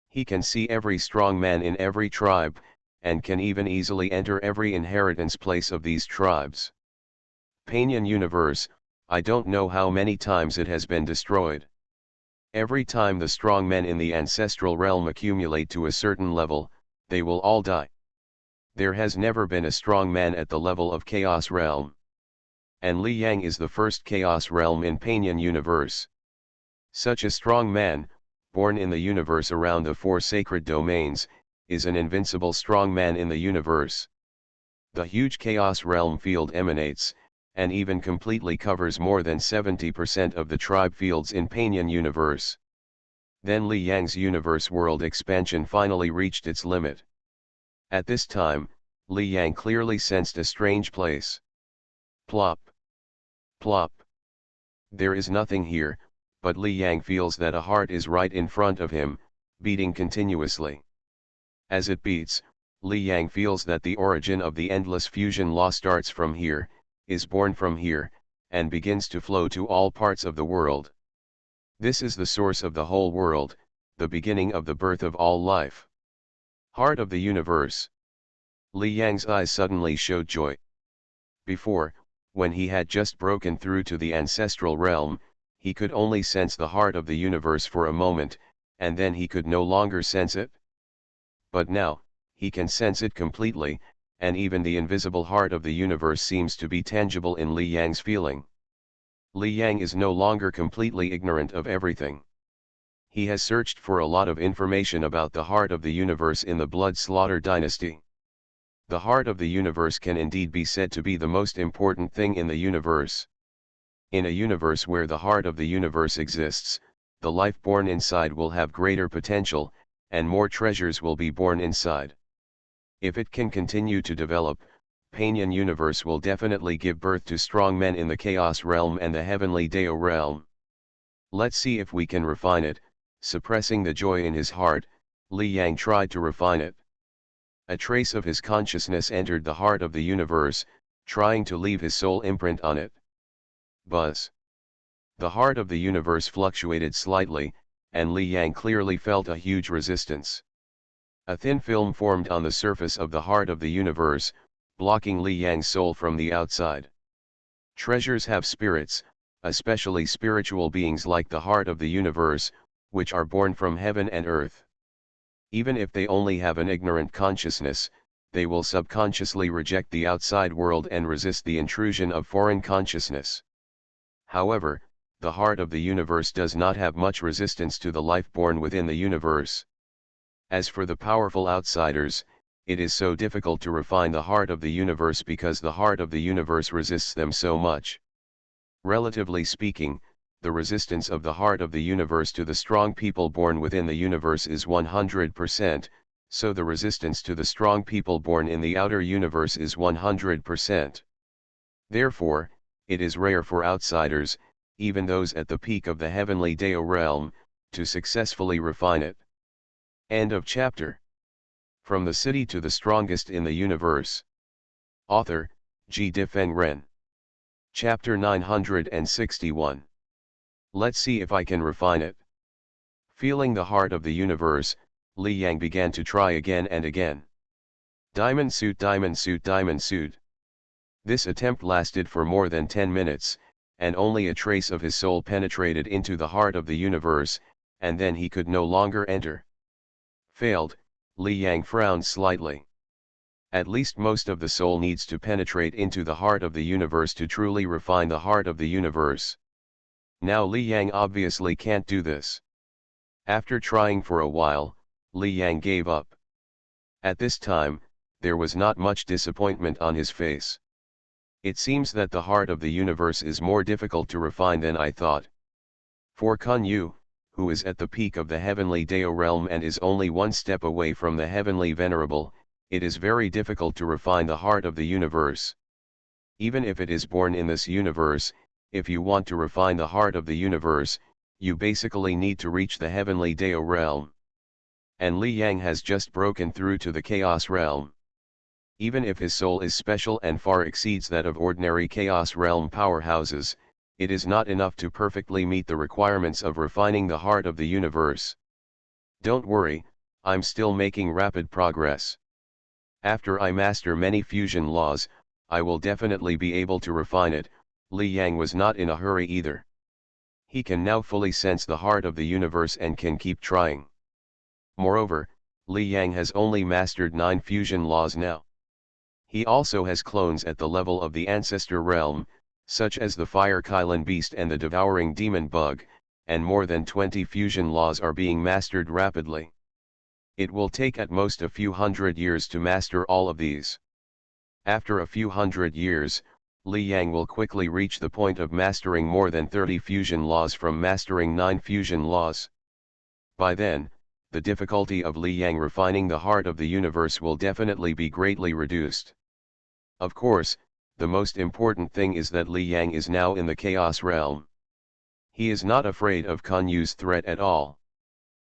He can see every strong man in every tribe, and can even easily enter every inheritance place of these tribes. Panyan universe, I don't know how many times it has been destroyed. Every time the strong men in the ancestral realm accumulate to a certain level, they will all die. There has never been a strong man at the level of Chaos Realm. And Li Yang is the first Chaos Realm in Panyan universe. Such a strong man, born in the universe around the 4 sacred domains, is an invincible strong man in the universe. The huge Chaos Realm field emanates, and even completely covers more than 70% of the tribe fields in Panyan universe. Then Li Yang's universe world expansion finally reached its limit. At this time, Li Yang clearly sensed a strange place. Plop. Plop. There is nothing here, but Li Yang feels that a heart is right in front of him, beating continuously. As it beats, Li Yang feels that the origin of the endless fusion law starts from here, is born from here, and begins to flow to all parts of the world. This is the source of the whole world, the beginning of the birth of all life. Heart of the universe. Li Yang's eyes suddenly showed joy. Before, when he had just broken through to the ancestral realm, he could only sense the heart of the universe for a moment, and then he could no longer sense it. But now, he can sense it completely, and even the invisible heart of the universe seems to be tangible in Li Yang's feeling. Li Yang is no longer completely ignorant of everything. He has searched for a lot of information about the heart of the universe in the Blood Slaughter dynasty. The heart of the universe can indeed be said to be the most important thing in the universe. In a universe where the heart of the universe exists, the life born inside will have greater potential, and more treasures will be born inside. If it can continue to develop, Panyan universe will definitely give birth to strong men in the Chaos Realm and the Heavenly Dao Realm. Let's see if we can refine it. Suppressing the joy in his heart, Li Yang tried to refine it. A trace of his consciousness entered the heart of the universe, trying to leave his soul imprint on it. Buzz. The heart of the universe fluctuated slightly, and Li Yang clearly felt a huge resistance. A thin film formed on the surface of the heart of the universe, blocking Li Yang's soul from the outside. Treasures have spirits, especially spiritual beings like the heart of the universe, which are born from heaven and earth. Even if they only have an ignorant consciousness, they will subconsciously reject the outside world and resist the intrusion of foreign consciousness. However, the heart of the universe does not have much resistance to the life born within the universe. As for the powerful outsiders, it is so difficult to refine the heart of the universe because the heart of the universe resists them so much. Relatively speaking, the resistance of the heart of the universe to the strong people born within the universe is 100%, so the resistance to the strong people born in the outer universe is 100%. Therefore, it is rare for outsiders, even those at the peak of the heavenly Deo realm, to successfully refine it. End of chapter. From the City to the Strongest in the Universe. Author, G. Difeng Ren. Chapter 961. Let's see if I can refine it. Feeling the heart of the universe, Li Yang began to try again and again. Diamond suit, diamond suit, diamond suit. This attempt lasted for more than 10 minutes, and only a trace of his soul penetrated into the heart of the universe, and then he could no longer enter. Failed, Li Yang frowned slightly. At least most of the soul needs to penetrate into the heart of the universe to truly refine the heart of the universe. Now Li Yang obviously can't do this. After trying for a while, Li Yang gave up. At this time, there was not much disappointment on his face. It seems that the heart of the universe is more difficult to refine than I thought. For Kun Yu, who is at the peak of the heavenly Deo realm and is only one step away from the heavenly venerable, it is very difficult to refine the heart of the universe. Even if it is born in this universe, if you want to refine the heart of the universe, you basically need to reach the heavenly Deo realm. And Li Yang has just broken through to the chaos realm. Even if his soul is special and far exceeds that of ordinary chaos realm powerhouses, it is not enough to perfectly meet the requirements of refining the heart of the universe. Don't worry, I'm still making rapid progress. After I master many fusion laws, I will definitely be able to refine it. Li Yang was not in a hurry either. He can now fully sense the heart of the universe and can keep trying. Moreover, Li Yang has only mastered 9 fusion laws now. He also has clones at the level of the ancestor realm, such as the fire Kylan beast and the devouring demon bug, and more than 20 fusion laws are being mastered rapidly. It will take at most a few hundred years to master all of these. After a few hundred years, Li Yang will quickly reach the point of mastering more than 30 fusion laws from mastering 9 fusion laws. By then, the difficulty of Li Yang refining the heart of the universe will definitely be greatly reduced. Of course, the most important thing is that Li Yang is now in the chaos realm. He is not afraid of Kun Yu's threat at all.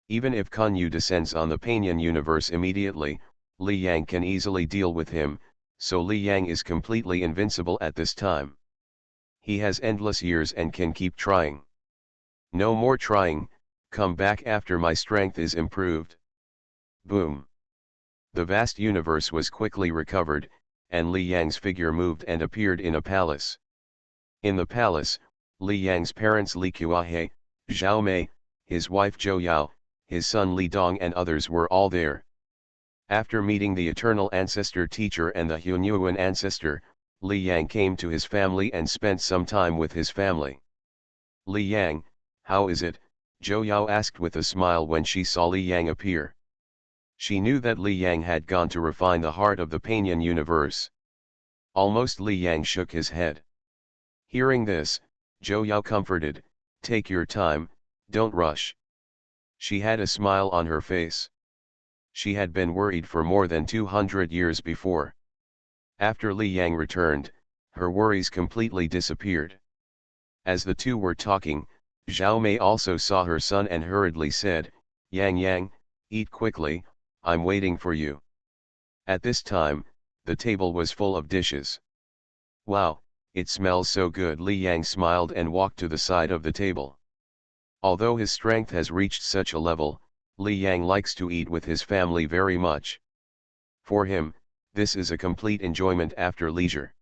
Even if Kun Yu descends on the Panyan universe immediately, Li Yang can easily deal with him, so Li Yang is completely invincible at this time. He has endless years and can keep trying. No more trying, come back after my strength is improved. Boom. The vast universe was quickly recovered, and Li Yang's figure moved and appeared in a palace. In the palace, Li Yang's parents Li Kuahe, Zhao Mei, his wife Zhou Yao, his son Li Dong and others were all there. After meeting the eternal ancestor teacher and the Hunyuan ancestor, Li Yang came to his family and spent some time with his family. Li Yang, how is it? Zhou Yao asked with a smile when she saw Li Yang appear. She knew that Li Yang had gone to refine the heart of the Panyan universe. Almost Li Yang shook his head. Hearing this, Zhou Yao comforted, take your time, don't rush. She had a smile on her face. She had been worried for more than 200 years before. After Li Yang returned, her worries completely disappeared. As the two were talking, Zhao Mei also saw her son and hurriedly said, Yang Yang, eat quickly, I'm waiting for you. At this time, the table was full of dishes. Wow, it smells so good. Li Yang smiled and walked to the side of the table. Although his strength has reached such a level, Li Yang likes to eat with his family very much. For him, this is a complete enjoyment after leisure.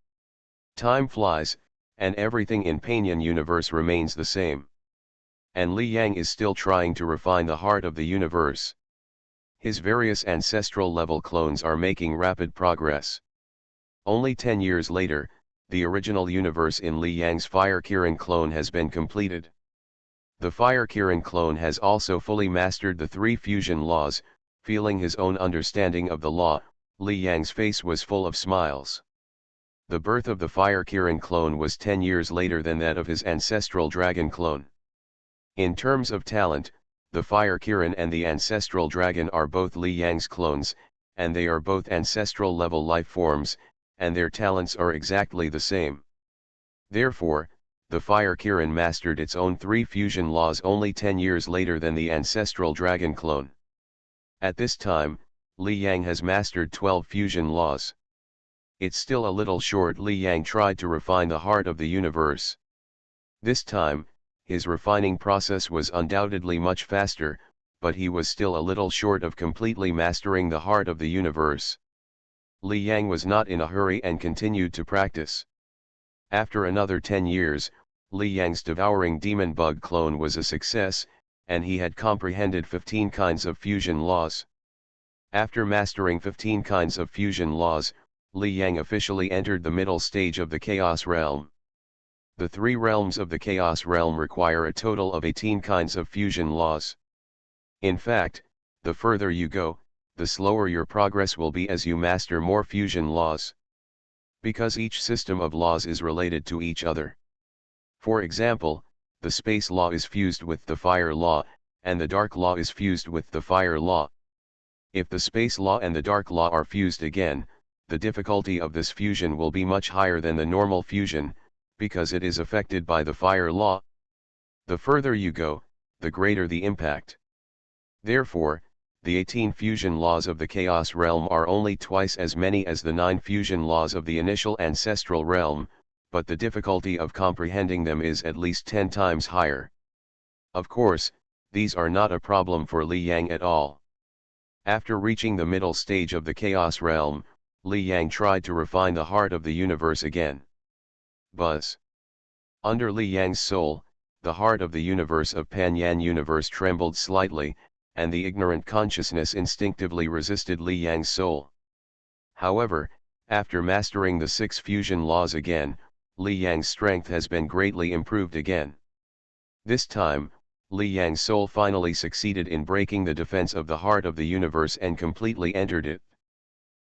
Time flies, and everything in Panyan universe remains the same. And Li Yang is still trying to refine the heart of the universe. His various ancestral level clones are making rapid progress. Only 10 years later, the original universe in Li Yang's Fire Kirin clone has been completed. The Fire Kirin clone has also fully mastered the 3 fusion laws. Feeling his own understanding of the law, Li Yang's face was full of smiles. The birth of the Fire Kirin clone was 10 years later than that of his ancestral dragon clone. In terms of talent, the Fire Kirin and the Ancestral Dragon are both Li Yang's clones, and they are both ancestral level life forms, and their talents are exactly the same. Therefore, the Fire Kirin mastered its own 3 fusion laws only 10 years later than the Ancestral Dragon clone. At this time, Li Yang has mastered 12 fusion laws. It's still a little short. Li Yang tried to refine the heart of the universe. This time, his refining process was undoubtedly much faster, but he was still a little short of completely mastering the heart of the universe. Li Yang was not in a hurry and continued to practice. After another 10 years, Li Yang's devouring demon bug clone was a success, and he had comprehended 15 kinds of fusion laws. After mastering 15 kinds of fusion laws, Li Yang officially entered the middle stage of the Chaos Realm. The 3 realms of the Chaos Realm require a total of 18 kinds of fusion laws. In fact, the further you go, the slower your progress will be as you master more fusion laws. Because each system of laws is related to each other. For example, the space law is fused with the fire law, and the dark law is fused with the fire law. If the space law and the dark law are fused again, the difficulty of this fusion will be much higher than the normal fusion, because it is affected by the fire law. The further you go, the greater the impact. Therefore, the 18 fusion laws of the Chaos Realm are only twice as many as the 9 fusion laws of the initial Ancestral Realm, but the difficulty of comprehending them is at least 10 times higher. Of course, these are not a problem for Li Yang at all. After reaching the middle stage of the Chaos Realm, Li Yang tried to refine the heart of the universe again. Buzz. Under Li Yang's soul, the heart of the universe of Panyan universe trembled slightly, and the ignorant consciousness instinctively resisted Li Yang's soul. However, after mastering the 6 fusion laws again, Li Yang's strength has been greatly improved again. This time, Li Yang's soul finally succeeded in breaking the defense of the heart of the universe and completely entered it.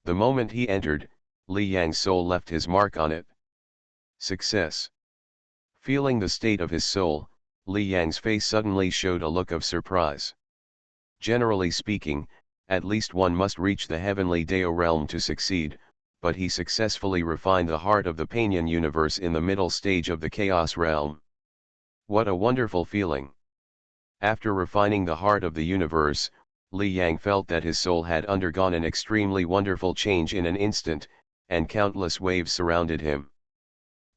The moment he entered, Li Yang's soul left his mark on it. Success. Feeling the state of his soul, Li Yang's face suddenly showed a look of surprise. Generally speaking, at least one must reach the heavenly Dao realm to succeed, but he successfully refined the heart of the Panyan universe in the middle stage of the Chaos Realm. What a wonderful feeling! After refining the heart of the universe, Li Yang felt that his soul had undergone an extremely wonderful change in an instant, and countless waves surrounded him.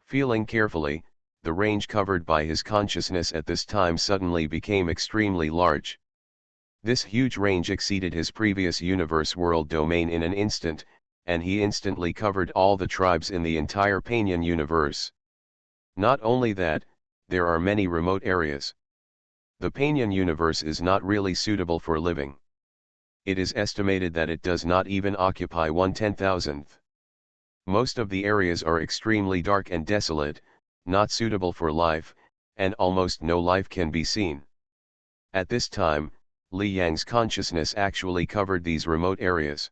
Feeling carefully, the range covered by his consciousness at this time suddenly became extremely large. This huge range exceeded his previous universe world domain in an instant, and he instantly covered all the tribes in the entire Panyan universe. Not only that, there are many remote areas. The Panyan universe is not really suitable for living. It is estimated that it does not even occupy 1/10,000th. Most of the areas are extremely dark and desolate, not suitable for life, and almost no life can be seen. At this time, Li Yang's consciousness actually covered these remote areas.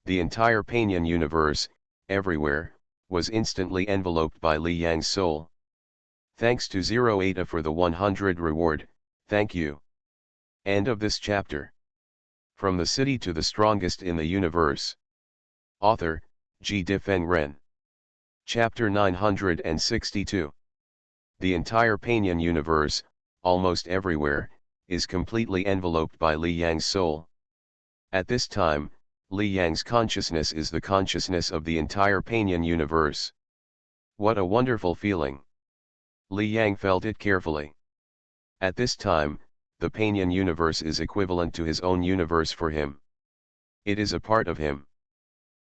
The entire Panyan universe, everywhere, was instantly enveloped by Li Yang's soul. Thanks to Zero Eta for the 100 reward, thank you. End of this chapter. From the City to the Strongest in the Universe. Author, G. Difeng Ren. Chapter 962. The entire Panyan universe, almost everywhere, is completely enveloped by Li Yang's soul. At this time, Li Yang's consciousness is the consciousness of the entire Panyan universe. What a wonderful feeling! Li Yang felt it carefully. At this time, the Panyan universe is equivalent to his own universe for him. It is a part of him.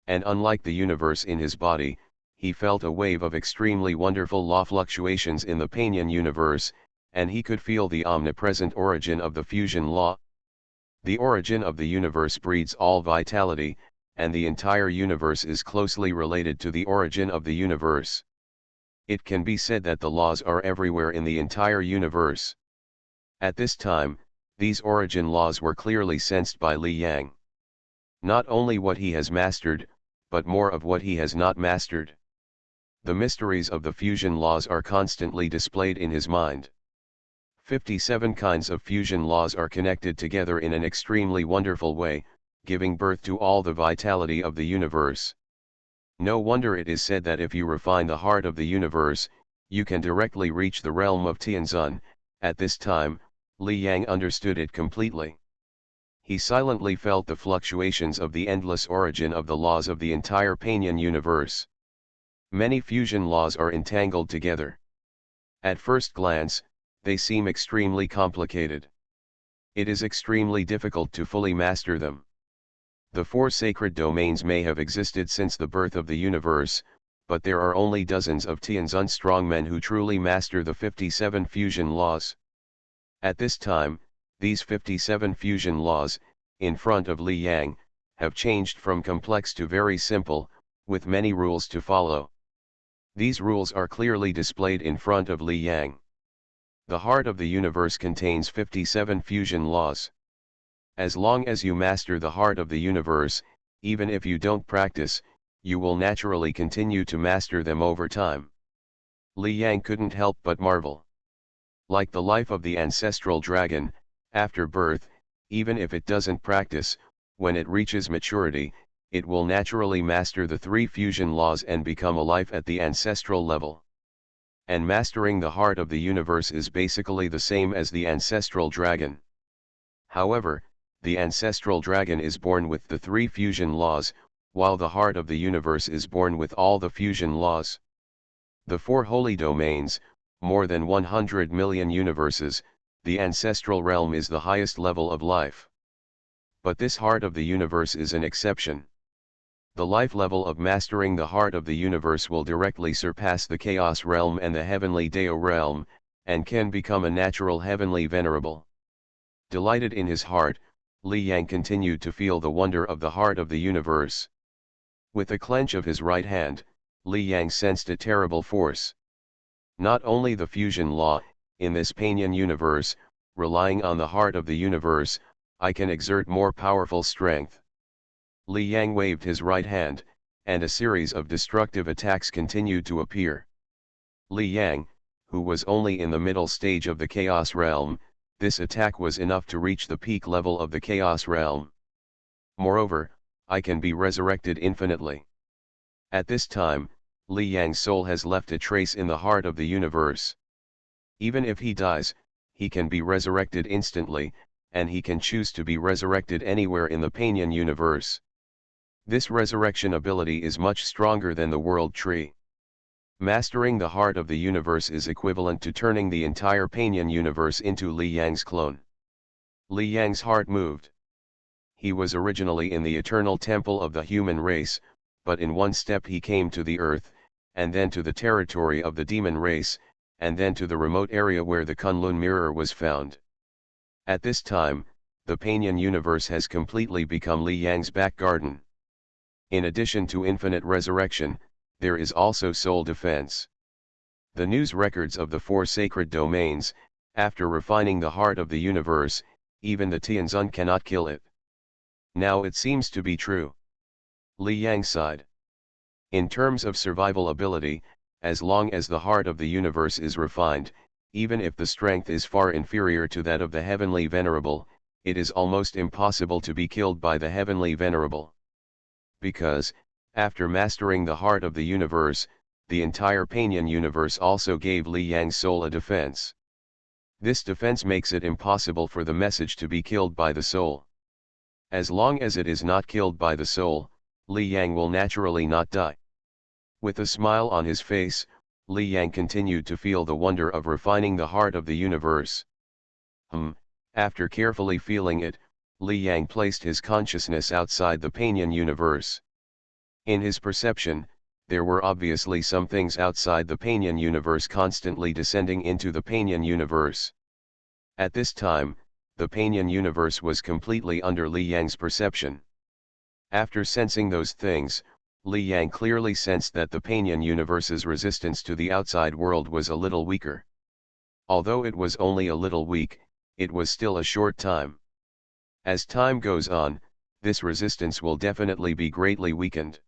And unlike the universe in his body, he felt a wave of extremely wonderful law fluctuations in the Panyan universe, and he could feel the omnipresent origin of the fusion law. The origin of the universe breeds all vitality, and the entire universe is closely related to the origin of the universe. It can be said that the laws are everywhere in the entire universe. At this time, these origin laws were clearly sensed by Li Yang. Not only what he has mastered, but more of what he has not mastered. The mysteries of the fusion laws are constantly displayed in his mind. 57 kinds of fusion laws are connected together in an extremely wonderful way, giving birth to all the vitality of the universe. No wonder it is said that if you refine the heart of the universe, you can directly reach the realm of Tianzun. At this time, Li Yang understood it completely. He silently felt the fluctuations of the endless origin of the laws of the entire Panian universe. Many fusion laws are entangled together. At first glance, they seem extremely complicated. It is extremely difficult to fully master them. The 4 sacred domains may have existed since the birth of the universe, but there are only dozens of Tianzun strongmen who truly master the 57 fusion laws. At this time, these 57 fusion laws, in front of Li Yang, have changed from complex to very simple, with many rules to follow. These rules are clearly displayed in front of Li Yang. The heart of the universe contains 57 fusion laws. As long as you master the heart of the universe, even if you don't practice, you will naturally continue to master them over time. Li Yang couldn't help but marvel. Like the life of the ancestral dragon, after birth, even if it doesn't practice, when it reaches maturity, it will naturally master the 3 fusion laws and become a life at the ancestral level. And mastering the heart of the universe is basically the same as the ancestral dragon. However, the ancestral dragon is born with the 3 fusion laws, while the heart of the universe is born with all the fusion laws. The 4 holy domains, more than 100 million universes, the ancestral realm is the highest level of life. But this heart of the universe is an exception. The life level of mastering the heart of the universe will directly surpass the chaos realm and the heavenly Dao realm, and can become a natural heavenly venerable. Delighted in his heart, Li Yang continued to feel the wonder of the heart of the universe. With a clench of his right hand, Li Yang sensed a terrible force. Not only the fusion law, in this Panian universe, relying on the heart of the universe, I can exert more powerful strength. Li Yang waved his right hand, and a series of destructive attacks continued to appear. Li Yang, who was only in the middle stage of the Chaos Realm, this attack was enough to reach the peak level of the Chaos Realm. Moreover, I can be resurrected infinitely. At this time, Li Yang's soul has left a trace in the heart of the universe. Even if he dies, he can be resurrected instantly, and he can choose to be resurrected anywhere in the Panian universe. This resurrection ability is much stronger than the world tree. Mastering the heart of the universe is equivalent to turning the entire Panian universe into Li Yang's clone. Li Yang's heart moved. He was originally in the eternal temple of the human race, but in one step he came to the earth, and then to the territory of the demon race, and then to the remote area where the Kunlun mirror was found. At this time, the Panian universe has completely become Li Yang's back garden. In addition to infinite resurrection, there is also soul defense. The news records of the 4 sacred domains, after refining the heart of the universe, even the Tianzun cannot kill it. Now it seems to be true. Li Yang sighed. In terms of survival ability, as long as the heart of the universe is refined, even if the strength is far inferior to that of the heavenly venerable, it is almost impossible to be killed by the heavenly venerable. Because, after mastering the heart of the universe, the entire Panian universe also gave Li Yang's soul a defense. This defense makes it impossible for the message to be killed by the soul. As long as it is not killed by the soul, Li Yang will naturally not die. With a smile on his face, Li Yang continued to feel the wonder of refining the heart of the universe. After carefully feeling it, Li Yang placed his consciousness outside the Panian universe. In his perception, there were obviously some things outside the Panian universe constantly descending into the Panian universe. At this time, the Panian universe was completely under Li Yang's perception. After sensing those things, Li Yang clearly sensed that the Panian universe's resistance to the outside world was a little weaker. Although it was only a little weak, it was still a short time. As time goes on, this resistance will definitely be greatly weakened.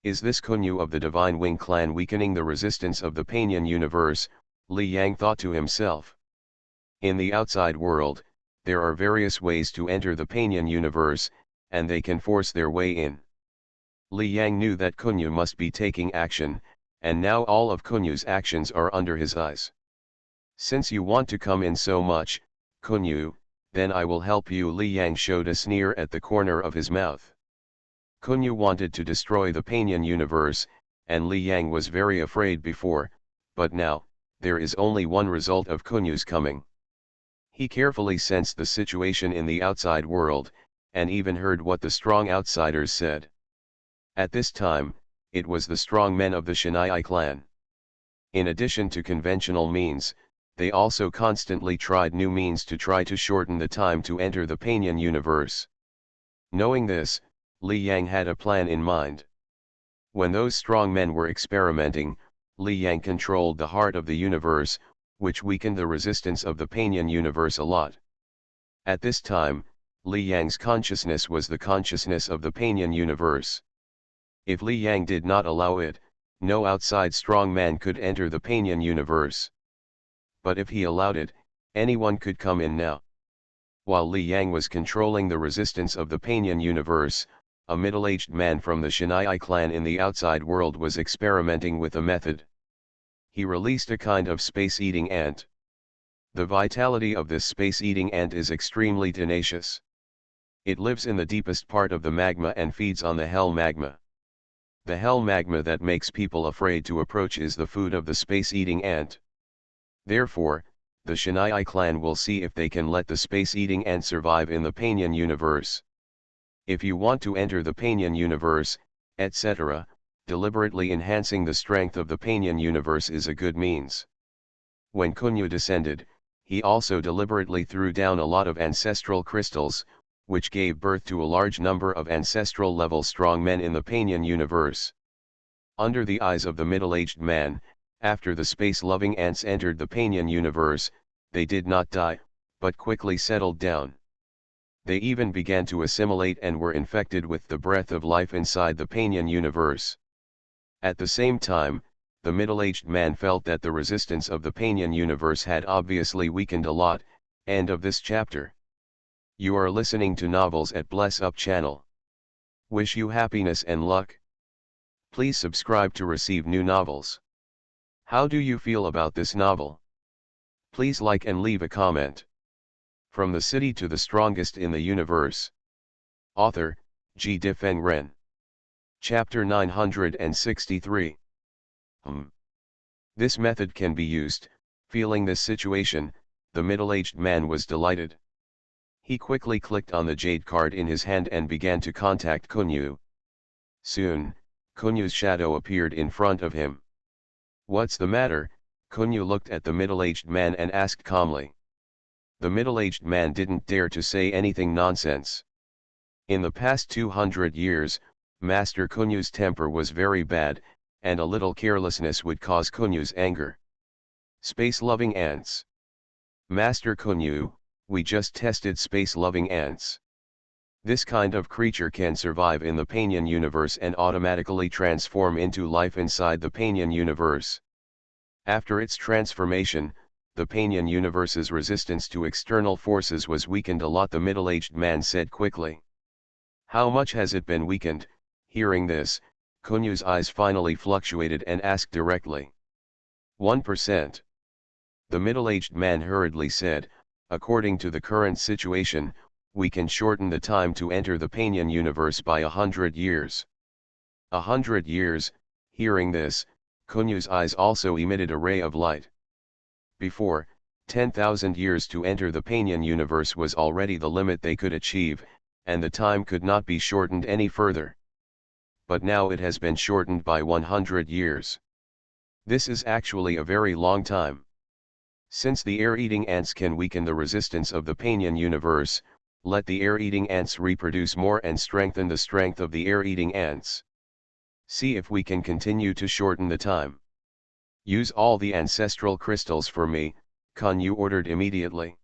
Is this Kunyu of the Divine Wing clan weakening the resistance of the Panian universe? Li Yang thought to himself. In the outside world, there are various ways to enter the Panion universe, and they can force their way in. Li Yang knew that Kunyu must be taking action, and now all of Kunyu's actions are under his eyes. Since you want to come in so much, Kunyu, then I will help you. Li Yang showed a sneer at the corner of his mouth. Kunyu wanted to destroy the Panion universe, and Li Yang was very afraid before, but now, there is only one result of Kunyu's coming. He carefully sensed the situation in the outside world, and even heard what the strong outsiders said. At this time, it was the strong men of the Shinai clan. In addition to conventional means, they also constantly tried new means to try to shorten the time to enter the Panion universe. Knowing this, Li Yang had a plan in mind. When those strong men were experimenting, Li Yang controlled the heart of the universe, which weakened the resistance of the Panion universe a lot. At this time, Li Yang's consciousness was the consciousness of the Panion universe. If Li Yang did not allow it, no outside strong man could enter the Panion universe. But if he allowed it, anyone could come in now. While Li Yang was controlling the resistance of the Panion universe, a middle-aged man from the Shinai clan in the outside world was experimenting with a method. He released a kind of space-eating ant. The vitality of this space-eating ant is extremely tenacious. It lives in the deepest part of the magma and feeds on the hell magma. The hell magma that makes people afraid to approach is the food of the space-eating ant. Therefore, the Shinai clan will see if they can let the space-eating ant survive in the Panion universe. If you want to enter the Panion universe, etc., deliberately enhancing the strength of the Panion universe is a good means. When Kunyu descended, he also deliberately threw down a lot of ancestral crystals, which gave birth to a large number of ancestral-level strong men in the Panion universe. Under the eyes of the middle-aged man, after the space-loving ants entered the Panion universe, they did not die, but quickly settled down. They even began to assimilate and were infected with the breath of life inside the Panion universe. At the same time, the middle-aged man felt that the resistance of the Panion universe had obviously weakened a lot. End of this chapter. You are listening to Novels at Bless Up channel. Wish you happiness and luck. Please subscribe to receive new novels. How do you feel about this novel? Please like and leave a comment. From the City to the Strongest in the Universe. Author, G. Difeng Ren. Chapter 963. This method can be used. Feeling this situation, the middle-aged man was delighted. He quickly clicked on the jade card in his hand and began to contact Kunyu. Soon, Kunyu's shadow appeared in front of him. What's the matter? Kunyu looked at the middle-aged man and asked calmly. The middle-aged man didn't dare to say anything nonsense. In the past 200 years, Master Kunyu's temper was very bad, and a little carelessness would cause Kunyu's anger. Space-loving ants. Master Kunyu, we just tested space-loving ants. This kind of creature can survive in the Panion universe and automatically transform into life inside the Panion universe. After its transformation, the Panion universe's resistance to external forces was weakened a lot, the middle-aged man said quickly. How much has it been weakened? Hearing this, Kunyu's eyes finally fluctuated and asked directly. 1%. The middle-aged man hurriedly said, according to the current situation, we can shorten the time to enter the Panion universe by 100 years. 100 years, hearing this, Kunyu's eyes also emitted a ray of light. Before, 10,000 years to enter the Panion universe was already the limit they could achieve, and the time could not be shortened any further. But now it has been shortened by 100 years. This is actually a very long time. Since the air-eating ants can weaken the resistance of the Panion universe, let the air-eating ants reproduce more and strengthen the strength of the air-eating ants. See if we can continue to shorten the time. Use all the ancestral crystals for me, Kunyu ordered immediately.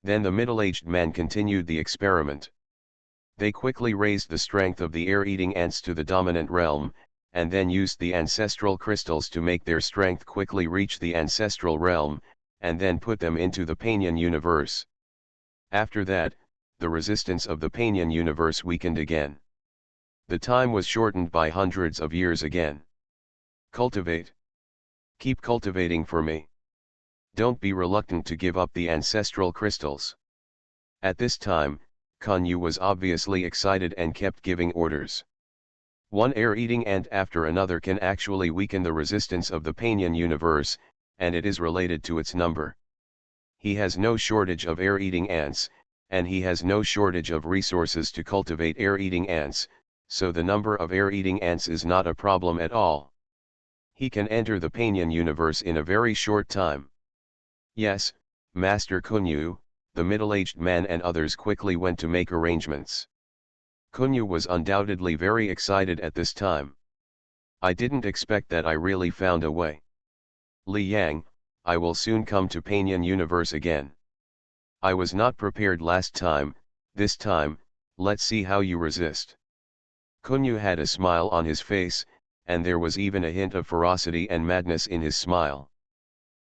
Then the middle-aged man continued the experiment. They quickly raised the strength of the air-eating ants to the dominant realm, and then used the ancestral crystals to make their strength quickly reach the ancestral realm, and then put them into the Panion universe. After that, the resistance of the Panion universe weakened again. The time was shortened by hundreds of years again. Cultivate. Keep cultivating for me. Don't be reluctant to give up the ancestral crystals. At this time, Kunyu was obviously excited and kept giving orders. One air-eating ant after another can actually weaken the resistance of the Panion universe, and it is related to its number. He has no shortage of air-eating ants, and he has no shortage of resources to cultivate air-eating ants, so the number of air-eating ants is not a problem at all. He can enter the Panion universe in a very short time. Yes, Master Kunyu, the middle-aged man and others quickly went to make arrangements. Kunyu was undoubtedly very excited at this time. I didn't expect that I really found a way. Li Yang, I will soon come to Panion universe again. I was not prepared last time, this time, let's see how you resist. Kunyu had a smile on his face, and there was even a hint of ferocity and madness in his smile.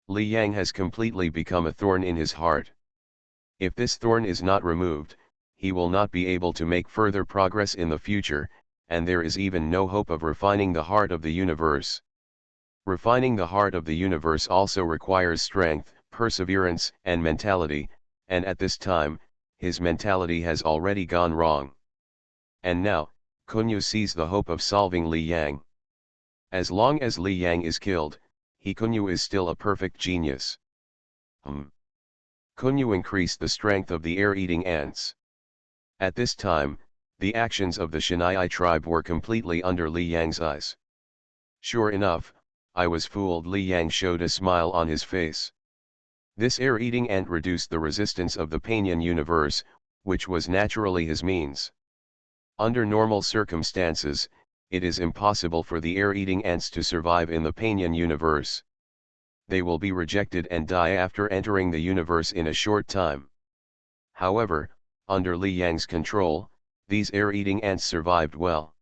Li Yang has completely become a thorn in his heart. If this thorn is not removed, he will not be able to make further progress in the future, and there is even no hope of refining the heart of the universe. Refining the heart of the universe also requires strength, perseverance, and mentality, and at this time, his mentality has already gone wrong. And now, Kunyu sees the hope of solving Li Yang. As long as Li Yang is killed, Kunyu is still a perfect genius. Kunyu increased the strength of the air-eating ants. At this time, the actions of the Shinai tribe were completely under Li Yang's eyes. Sure enough, I was fooled. Li Yang showed a smile on his face. This air-eating ant reduced the resistance of the Panion universe, which was naturally his means. Under normal circumstances, it is impossible for the air-eating ants to survive in the Panion universe. They will be rejected and die after entering the universe in a short time. However, under Li Yang's control, these air-eating ants survived well.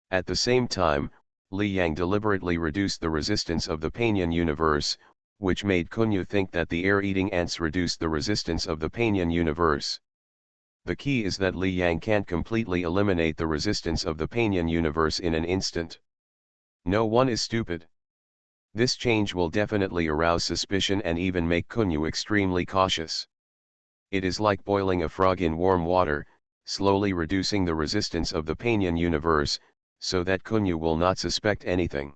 At the same time, Li Yang deliberately reduced the resistance of the Panion universe, which made Kunyu think that the air-eating ants reduced the resistance of the Panion universe. The key is that Li Yang can't completely eliminate the resistance of the Panion universe in an instant. No one is stupid. This change will definitely arouse suspicion and even make Kunyu extremely cautious. It is like boiling a frog in warm water, slowly reducing the resistance of the Panion universe, so that Kunyu will not suspect anything.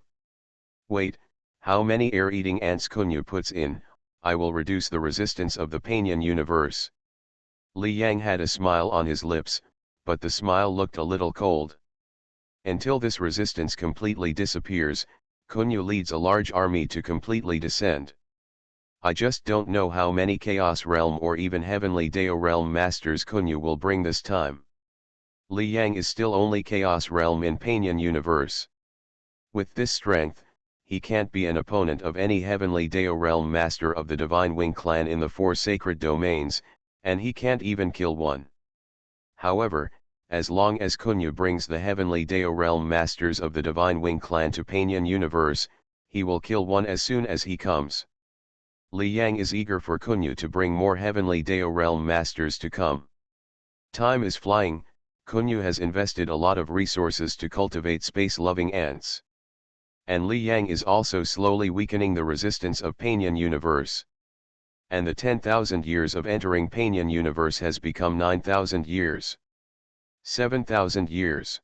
Wait, how many air-eating ants Kunyu puts in, I will reduce the resistance of the Panion universe. Li Yang had a smile on his lips, but the smile looked a little cold. Until this resistance completely disappears, Kunyu leads a large army to completely descend. I just don't know how many Chaos Realm or even Heavenly Dao Realm Masters Kunyu will bring this time. Li Yang is still only Chaos Realm in Panion universe. With this strength, he can't be an opponent of any Heavenly Dao Realm Master of the Divine Wing clan in the 4 sacred domains, and he can't even kill one. However, as long as Kunyu brings the Heavenly Dao Realm Masters of the Divine Wing clan to Panion universe, he will kill one as soon as he comes. Li Yang is eager for Kunyu to bring more Heavenly Dao Realm Masters to come. Time is flying. Kunyu has invested a lot of resources to cultivate space-loving ants. And Li Yang is also slowly weakening the resistance of Panion universe. And the 10,000 years of entering Panion universe has become 9,000 years. 7,000 years.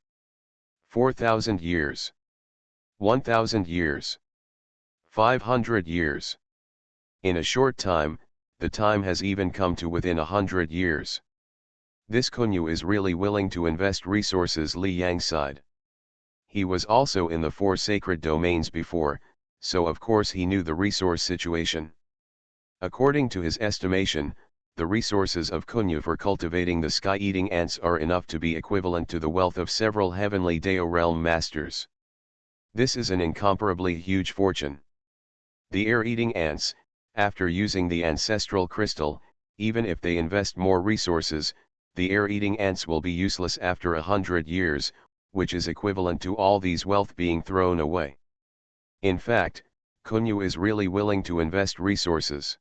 4,000 years. 1,000 years. 500 years. In a short time, the time has even come to within 100 years. This Kunyu is really willing to invest resources. Li Yang sighed. He was also in the 4 sacred domains before, so of course he knew the resource situation. According to his estimation, the resources of Kunyu for cultivating the sky-eating ants are enough to be equivalent to the wealth of several Heavenly Dao Realm Masters. This is an incomparably huge fortune. The air-eating ants, after using the ancestral crystal, even if they invest more resources, the air-eating ants will be useless after 100 years, which is equivalent to all these wealth being thrown away. In fact, Kunyu is really willing to invest resources.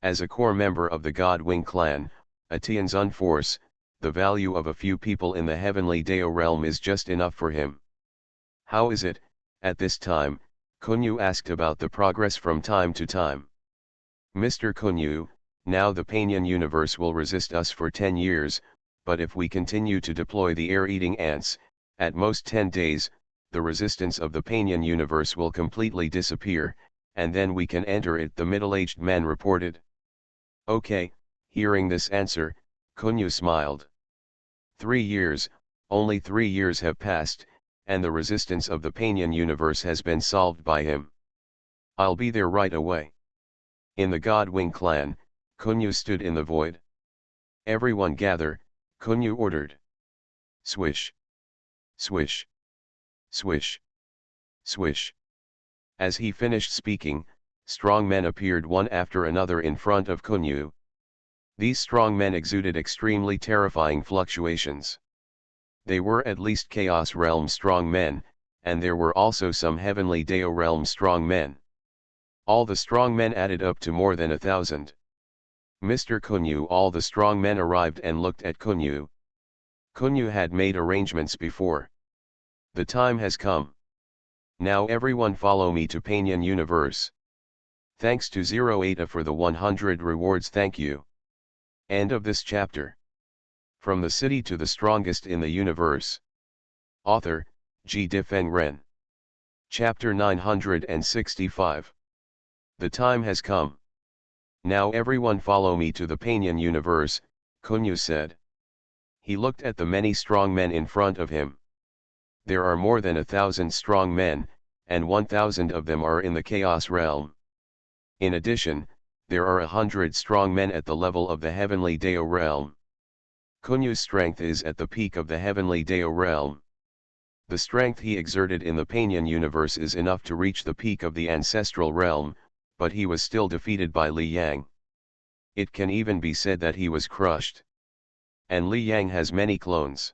As a core member of the Godwing clan, a Tianzun force, the value of a few people in the heavenly Dao realm is just enough for him. How is it, at this time, Kunyu asked about the progress from time to time. Mr. Kunyu, now the Panyan universe will resist us for 10 years, but if we continue to deploy the air-eating ants, at most 10 days, the resistance of the Panyan universe will completely disappear, and then we can enter it, the middle-aged man reported. Okay, hearing this answer, Kunyu smiled. 3 years, only 3 years have passed, and the resistance of the Panyan universe has been solved by him. I'll be there right away. In the Godwing clan, Kunyu stood in the void. Everyone gather, Kunyu ordered. Swish. Swish. Swish. Swish. As he finished speaking, strong men appeared one after another in front of Kunyu. These strong men exuded extremely terrifying fluctuations. They were at least Chaos Realm strong men, and there were also some Heavenly Dao Realm strong men. All the strong men added up to more than 1,000. Mr. Kunyu, all the strong men arrived and looked at Kunyu. Kunyu had made arrangements before. The time has come. Now everyone follow me to Panyan Universe. Thanks to 08 for the 100 rewards, thank you. End of this chapter. From the city to the strongest in the universe. Author, G. Difeng Ren. Chapter 965. The time has come. Now everyone follow me to the Panyan universe, Kunyu said. He looked at the many strong men in front of him. There are more than 1,000 strong men, and 1,000 of them are in the Chaos realm. In addition, there are 100 strong men at the level of the Heavenly Dao realm. Kunyu's strength is at the peak of the Heavenly Dao realm. The strength he exerted in the Panyan universe is enough to reach the peak of the Ancestral realm, but he was still defeated by Li Yang. It can even be said that he was crushed. And Li Yang has many clones.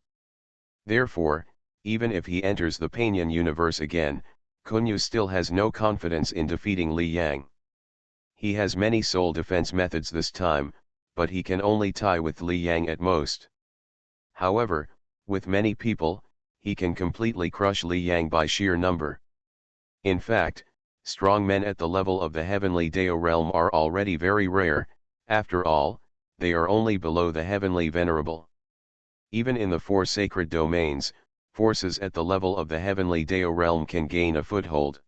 Therefore, even if he enters the Panyan universe again, Kunyu still has no confidence in defeating Li Yang. He has many soul defense methods this time, but he can only tie with Li Yang at most. However, with many people, he can completely crush Li Yang by sheer number. In fact, strong men at the level of the Heavenly Dao realm are already very rare. After all, they are only below the Heavenly Venerable. Even in the 4 sacred domains, forces at the level of the Heavenly Dao realm can gain a foothold.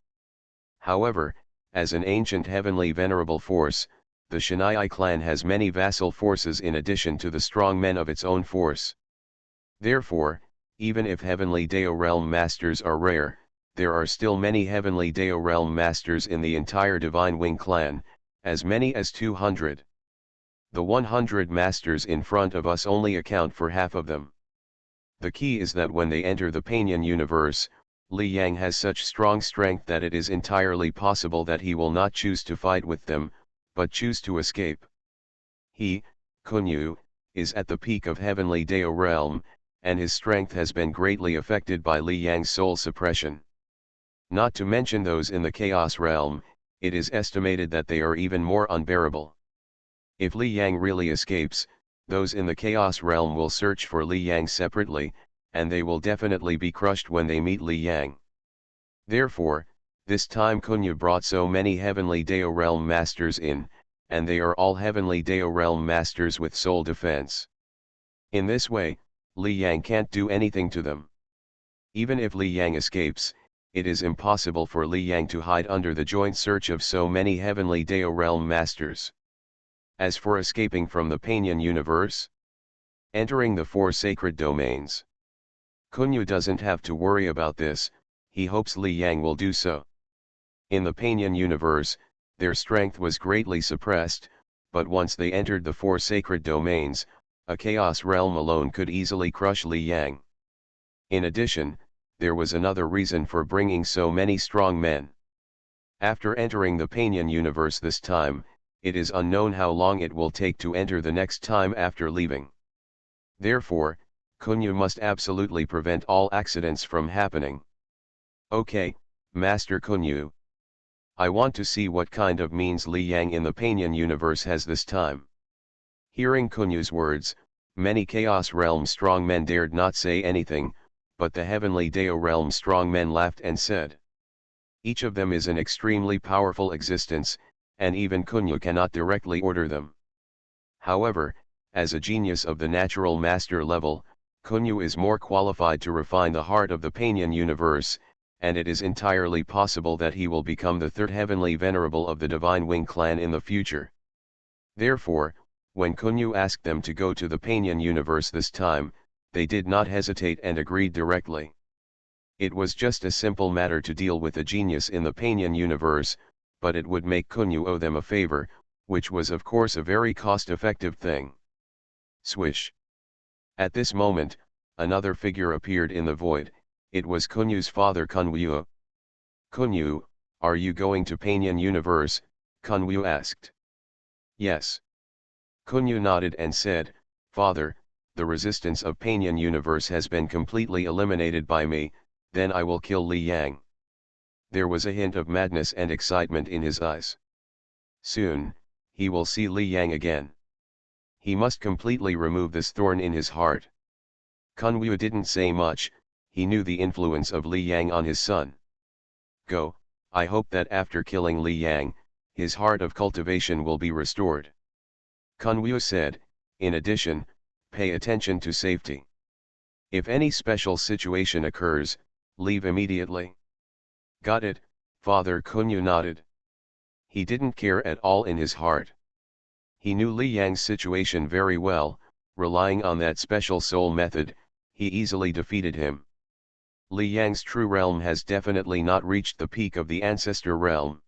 However, as an ancient Heavenly Venerable force, the Shinai clan has many vassal forces in addition to the strong men of its own force. Therefore, even if Heavenly Dao realm masters are rare, there are still many Heavenly Dao realm masters in the entire Divine Wing clan, as many as 200. The 100 masters in front of us only account for half of them. The key is that when they enter the Panyan universe, Li Yang has such strong strength that it is entirely possible that he will not choose to fight with them, but choose to escape. He, Kunyu, is at the peak of Heavenly Dao realm, and his strength has been greatly affected by Li Yang's soul suppression. Not to mention those in the Chaos realm, it is estimated that they are even more unbearable. If Li Yang really escapes, those in the Chaos realm will search for Li Yang separately, and they will definitely be crushed when they meet Li Yang. Therefore, this time Kunyu brought so many Heavenly Dao realm masters in, and they are all Heavenly Dao realm masters with soul defense. In this way, Li Yang can't do anything to them. Even if Li Yang escapes, it is impossible for Li Yang to hide under the joint search of so many Heavenly Dao realm masters. As for escaping from the Panyan universe, entering the 4 sacred domains, Kunyu doesn't have to worry about this. He hopes Li Yang will do so. In the Panyan universe, their strength was greatly suppressed, but once they entered the 4 sacred domains, a Chaos realm alone could easily crush Li Yang. In addition, there was another reason for bringing so many strong men. After entering the Panyan universe this time, it is unknown how long it will take to enter the next time after leaving. Therefore, Kunyu must absolutely prevent all accidents from happening. Okay, Master Kunyu. I want to see what kind of means Li Yang in the Panyan universe has this time. Hearing Kunyu's words, many Chaos Realm strongmen dared not say anything, but the Heavenly Dao Realm strongmen laughed and said, each of them is an extremely powerful existence, and even Kunyu cannot directly order them. However, as a genius of the natural master level, Kunyu is more qualified to refine the heart of the Panyan universe, and it is entirely possible that he will become the third heavenly venerable of the Divine Wing clan in the future. Therefore, when Kunyu asked them to go to the Panyan universe this time, they did not hesitate and agreed directly. It was just a simple matter to deal with a genius in the Panyan universe, but it would make Kunyu owe them a favor, which was of course a very cost-effective thing. Swish. At this moment, another figure appeared in the void. It was Kunyu's father Kunyu. Kunyu, are you going to Panyan universe? Kunyu asked. Yes. Kunyu nodded and said, Father, the resistance of Panyan universe has been completely eliminated by me, then I will kill Li Yang. There was a hint of madness and excitement in his eyes. Soon, he will see Li Yang again. He must completely remove this thorn in his heart. Kunyu didn't say much, he knew the influence of Li Yang on his son. Go, I hope that after killing Li Yang, his heart of cultivation will be restored. Kunyu said, in addition, pay attention to safety. If any special situation occurs, leave immediately. Got it, Father. Kunyu nodded. He didn't care at all in his heart. He knew Li Yang's situation very well, relying on that special soul method, he easily defeated him. Li Yang's true realm has definitely not reached the peak of the ancestor realm.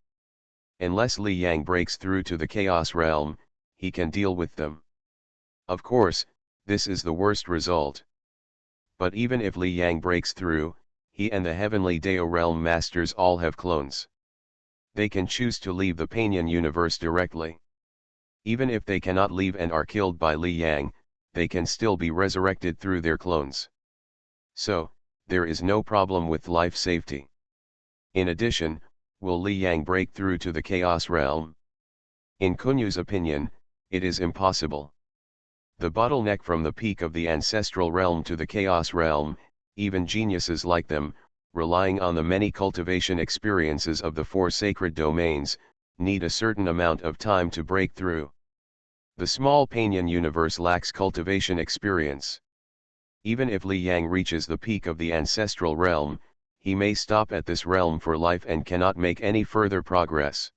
Unless Li Yang breaks through to the chaos realm, he can deal with them. Of course, this is the worst result. But even if Li Yang breaks through, he and the heavenly Dao realm masters all have clones. They can choose to leave the Panyan universe directly. Even if they cannot leave and are killed by Li Yang, they can still be resurrected through their clones. So, there is no problem with life safety. In addition, will Li Yang break through to the chaos realm? In Kunyu's opinion, it is impossible. The bottleneck from the peak of the ancestral realm to the chaos realm, even geniuses like them, relying on the many cultivation experiences of the four sacred domains, need a certain amount of time to break through. The small Panyan universe lacks cultivation experience. Even if Li Yang reaches the peak of the ancestral realm, he may stop at this realm for life and cannot make any further progress.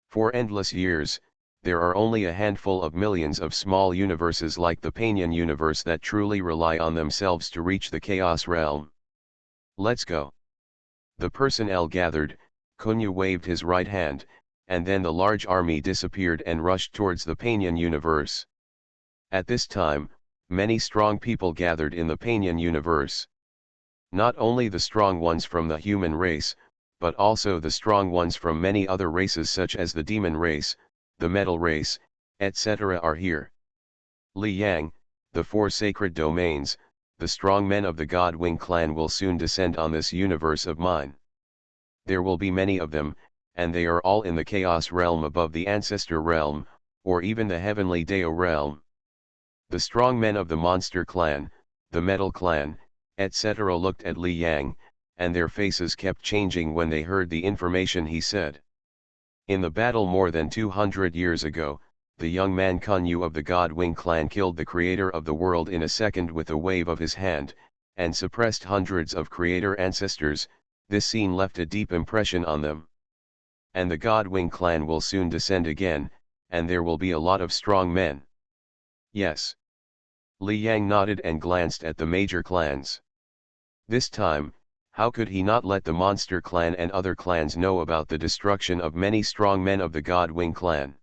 For endless years, there are only a handful of millions of small universes like the Panyan universe that truly rely on themselves to reach the chaos realm. Let's go. The personnel gathered, Kunyu waved his right hand, and then the large army disappeared and rushed towards the Panyan universe. At this time, many strong people gathered in the Panyan universe. Not only the strong ones from the human race, but also the strong ones from many other races such as the demon race, the metal race, etc. are here. Li Yang, the four sacred domains, the strong men of the God Wing clan will soon descend on this universe of mine. There will be many of them, and they are all in the chaos realm above the ancestor realm, or even the heavenly Dao realm. The strong men of the monster clan, the metal clan, etc. looked at Li Yang, and their faces kept changing when they heard the information he said. In the battle more than 200 years ago, the young man Kunyu of the God Wing clan killed the creator of the world in a second with a wave of his hand, and suppressed hundreds of creator ancestors. This scene left a deep impression on them. And the God Wing clan will soon descend again, and there will be a lot of strong men. Yes. Li Yang nodded and glanced at the major clans. This time, how could he not let the monster clan and other clans know about the destruction of many strong men of the God Wing clan?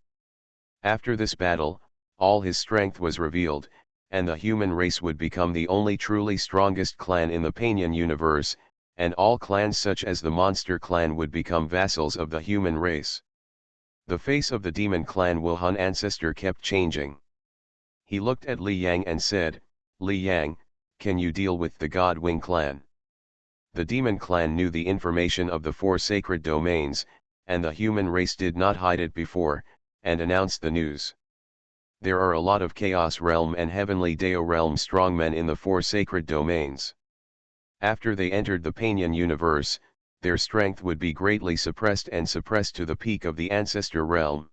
After this battle, all his strength was revealed, and the human race would become the only truly strongest clan in the Panyan universe, and all clans such as the monster clan would become vassals of the human race. The face of the demon clan Wuhan ancestor kept changing. He looked at Li Yang and said, Li Yang, can you deal with the God Wing clan? The demon clan knew the information of the four sacred domains, and the human race did not hide it before, and announced the news. There are a lot of Chaos Realm and Heavenly Deo Realm strongmen in the four sacred domains. After they entered the Panian universe, their strength would be greatly suppressed to the peak of the Ancestor Realm.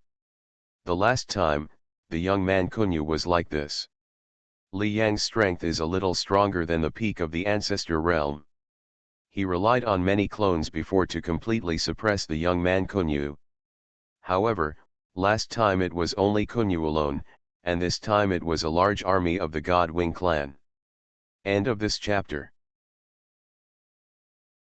The last time, the young man Kunyu was like this. Li Yang's strength is a little stronger than the peak of the Ancestor Realm. He relied on many clones before to completely suppress the young man Kunyu. However, last time it was only Kunyu alone, and this time it was a large army of the God Wing clan. End of this chapter.